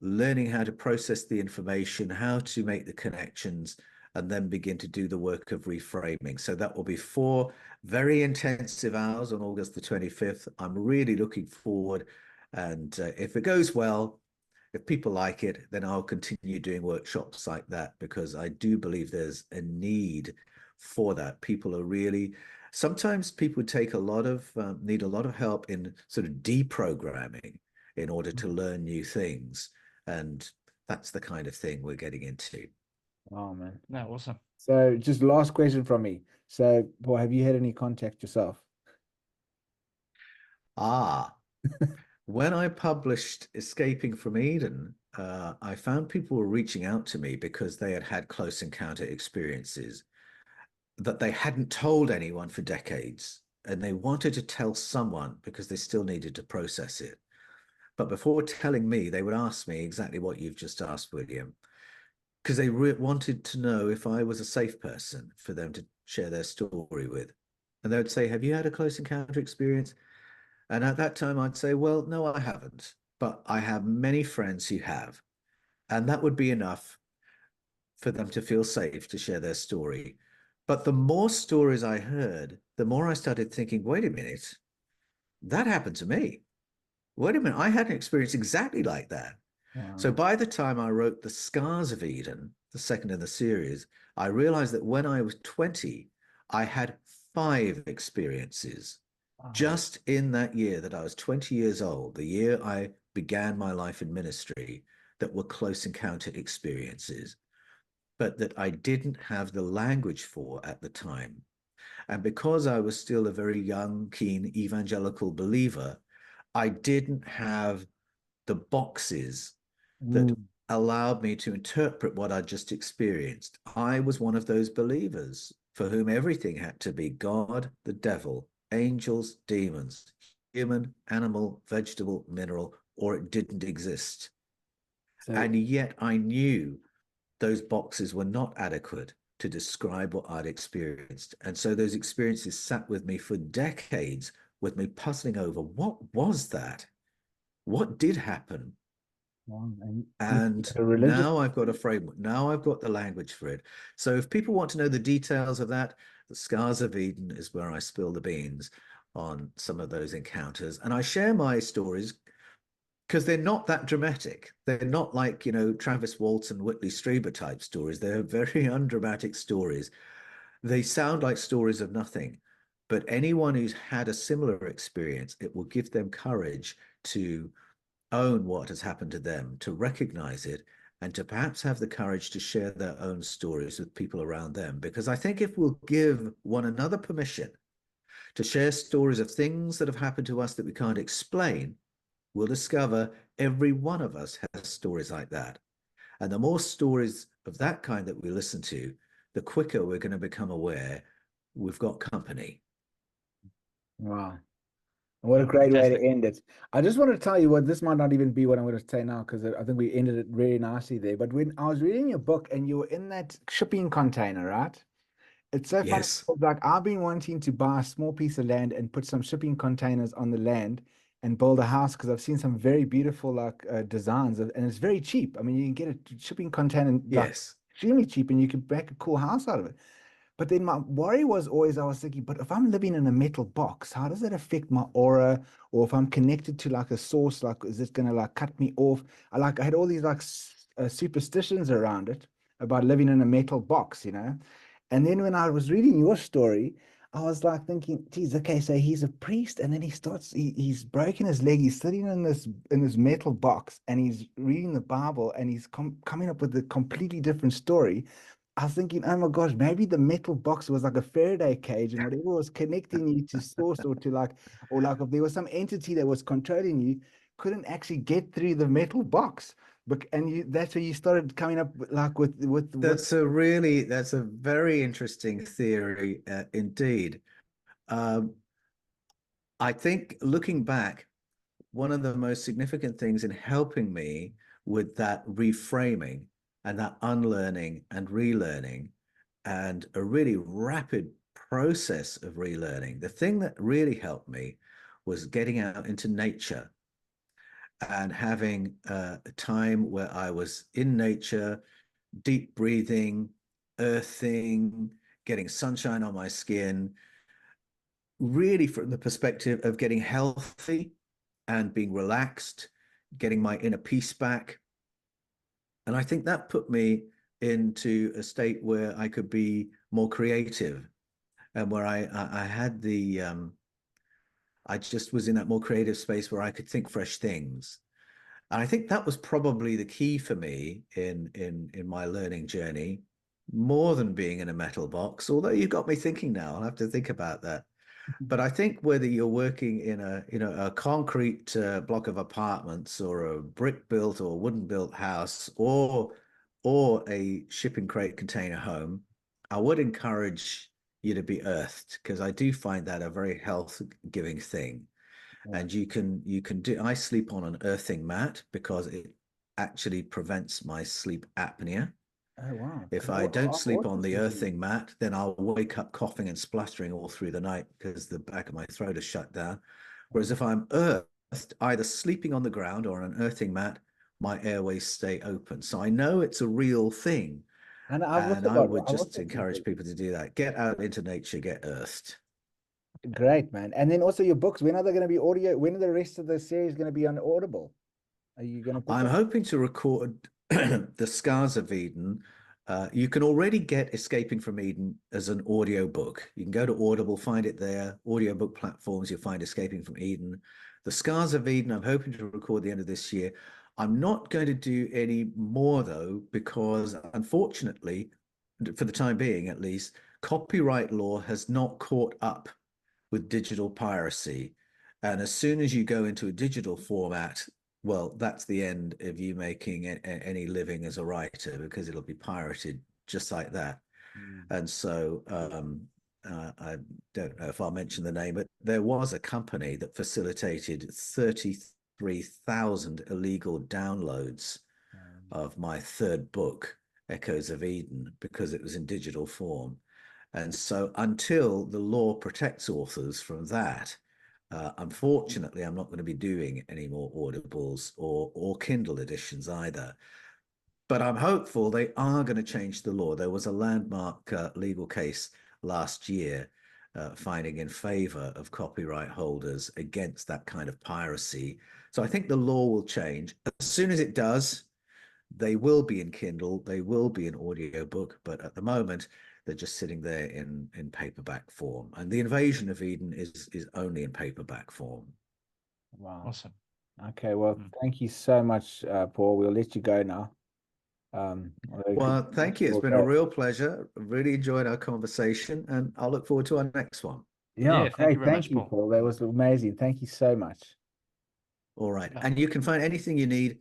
learning how to process the information, how to make the connections, and then begin to do the work of reframing. So that will be 4 very intensive hours on August the 25th. I'm really looking forward. And if it goes well, if people like it, then I'll continue doing workshops like that, because I do believe there's a need for that. People are really, sometimes people take a lot of, need a lot of help in sort of deprogramming in order to learn new things. And that's the kind of thing we're getting into. Wow, man. No, awesome. So just last question from me. So, Paul, have you had any contact yourself? When I published Escaping from Eden, I found people were reaching out to me because they had had close encounter experiences that they hadn't told anyone for decades, and they wanted to tell someone because they still needed to process it. But before telling me, they would ask me exactly what you've just asked, William, because they wanted to know if I was a safe person for them to share their story with. And they would say, have you had a close encounter experience? And at that time, I'd say, well, no, I haven't, but I have many friends who have. And that would be enough for them to feel safe to share their story. But the more stories I heard, the more I started thinking, wait a minute, that happened to me. Wait a minute, I had an experience exactly like that. Wow. So by the time I wrote The Scars of Eden, the second in the series, I realized that when I was 20, I had 5 experiences. Wow. Just in that year that I was 20 years old, the year I began my life in ministry, that were close encounter experiences, but that I didn't have the language for at the time. And because I was still a very young, keen evangelical believer, I didn't have the boxes that Mm. allowed me to interpret what I just experienced. I was one of those believers for whom everything had to be God, the devil, angels, demons, human, animal, vegetable, mineral, or it didn't exist. So And yet I knew those boxes were not adequate to describe what I'd experienced. And so those experiences sat with me for decades, with me puzzling over what was that? What did happen? and And the religious. now I've got a framework. Now I've got the language for it. So if people want to know the details of that, the Scars of Eden is where I spill the beans on some of those encounters. And I share my stories because they're not that dramatic. They're not like, you know, Travis Walton and Whitley Strieber type stories. They're very undramatic stories. They sound like stories of nothing. But anyone who's had a similar experience, it will give them courage to own what has happened to them, to recognize it, and to perhaps have the courage to share their own stories with people around them. Because I think if we'll give one another permission to share stories of things that have happened to us that we can't explain, we'll discover every one of us has stories like that. And the more stories of that kind that we listen to, the quicker we're going to become aware we've got company. Wow. What a great way to end it. I just want to tell you what this might not even be what I'm going to say now because I think we ended it very nicely there. But when I was reading your book and you were in that shipping container, right? It's so funny. Yes. Like I've been wanting to buy a small piece of land and put some shipping containers on the land and build a house because I've seen some very beautiful like designs and it's very cheap. I mean, you can get a shipping container like Yes. extremely cheap and you can make a cool house out of it. But then my worry was always, I was thinking, but if I'm living in a metal box, how does that affect my aura? Or if I'm connected to like a source, like, is it going to like cut me off? I had all these like superstitions around it about living in a metal box, you know? And then when I was reading your story, I was like thinking, geez, okay, so he's a priest, and then he's broken his leg, he's sitting in this metal box, and he's reading the Bible, and he's coming up with a completely different story. I was thinking, oh my gosh, maybe the metal box was like a Faraday cage, and whatever was connecting you to source or to like, or like if there was some entity that was controlling you, couldn't actually get through the metal box. But and that's where you started coming up like with That's a very interesting theory indeed. Um, I think looking back, one of the most significant things in helping me with that reframing and that unlearning and relearning and a really rapid process of relearning, the thing that really helped me was getting out into nature and having a time where I was in nature, deep breathing, earthing, getting sunshine on my skin, really from the perspective of getting healthy and being relaxed, getting my inner peace back. And I think that put me into a state where I could be more creative and where I had the, I just was in that more creative space where I could think fresh things. And I think that was probably the key for me in my learning journey, more than being in a metal box. Although you got me thinking now, I'll have to think about that. But I think whether you're working in a concrete block of apartments or a brick built or wooden built house or a shipping crate container home, I would encourage you to be earthed because I do find that a very health giving thing. Yeah. And you can do, I sleep on an earthing mat because it actually prevents my sleep apnea. Oh wow. If I don't sleep on the earthing mat, then I'll wake up coughing and spluttering all through the night because the back of my throat is shut down. Whereas if I'm earthed, either sleeping on the ground or on an earthing mat, my airways stay open. So I know it's a real thing. And And I would I've just also encourage people to do that. Get out into nature, get earthed. great, man. And then also your books, when are they going to be audio? When are the rest of the series going to be on Audible? Are you going to put I'm them? hoping to record The Scars of Eden. You can already get Escaping from Eden as an audio book. You can go to Audible, find it there. Audiobook platforms, you'll find Escaping from Eden. The Scars of Eden, I'm hoping to record the end of this year. I'm not going to do any more, though, because unfortunately, for the time being at least, copyright law has not caught up with digital piracy. And as soon as you go into a digital format, well, that's the end of you making any living as a writer, because it'll be pirated just like that. And so I don't know if I'll mention the name, but there was a company that facilitated 33,000 illegal downloads of my third book, Echoes of Eden, because it was in digital form. And so until the law protects authors from that, unfortunately, I'm not going to be doing any more Audibles or Kindle editions either. But I'm hopeful they are going to change the law. There was a landmark legal case last year finding in favor of copyright holders against that kind of piracy. So I think the law will change. As soon as it does, they will be in Kindle, they will be in audiobook, but at the moment, they're just sitting there in paperback form. And The Invasion of Eden is only in paperback form. Wow. Awesome. Okay, well, thank you so much, Paul. We'll let you go now. Well, thank you. It's been a real pleasure. Really enjoyed our conversation, and I'll look forward to our next one. Yeah, Thank great. you very Thank much, you, Paul. Paul. That was amazing. Thank you so much. All right. Yeah. And you can find anything you need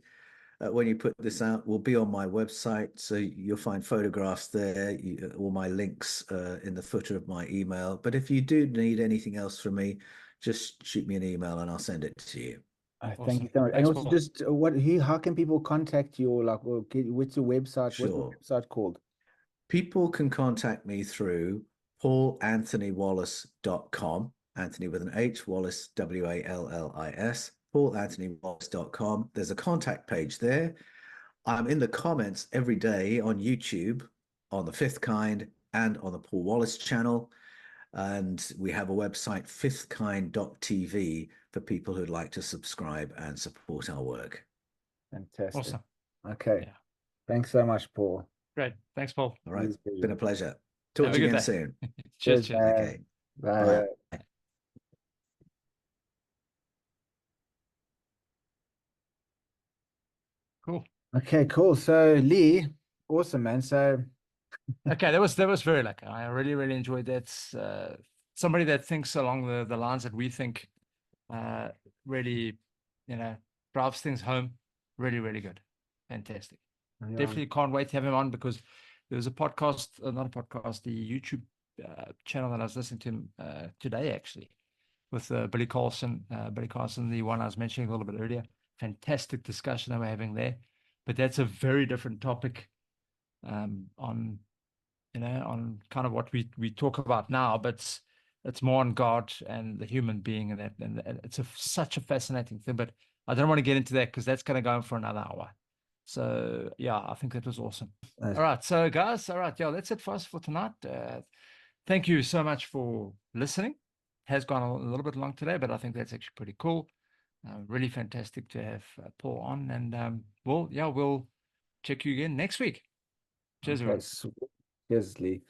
when you put this out. Will be on my website. So you'll find photographs there, all my links in the footer of my email. But if you do need anything else from me, just shoot me an email and I'll send it to you. Thank you Awesome. so much. And Thanks, also, Paul. just how can people contact you? Or like, what's the website? Sure. What's the website called? People can contact me through paulanthonywallis.com, Anthony with an H, Wallis, Wallis, paulanthonywallis.com. There's a contact page there. I'm in the comments every day on YouTube, on The Fifth Kind, and on the Paul Wallis channel. And we have a website, fifthkind.tv, for people who'd like to subscribe and support our work. Fantastic. Awesome. Okay. Yeah. Thanks so much, Paul. Great. Thanks, Paul. All right. It's Been a pleasure. Talk Have to a you good again day. soon. Cheers. Cheers, man. Okay. Bye. Bye. Cool. Okay, cool. So Lee, awesome, man. So Okay, that was very lucky. I really, really enjoyed that. Somebody that thinks along the lines that we think, really, drives things home. Really, really good. Fantastic. Definitely can't wait to have him on, because there was a podcast, not a podcast, the YouTube channel that I was listening to him today, actually, with Billy Carlson, the one I was mentioning a little bit earlier. Fantastic discussion that we're having there. But that's a very different topic on on kind of what we talk about now, but it's more on God and the human being, and that, and it's such a fascinating thing. But I don't want to get into that, because that's going to go on for another hour. So yeah, I think that was awesome. All right, so guys, all right, yeah, that's it for us for tonight. Thank you so much for listening. Has gone a little bit long today, but I think that's actually pretty cool. Really fantastic to have Paul on, and we'll check you again next week. Cheers, everyone. Cheers, Lee.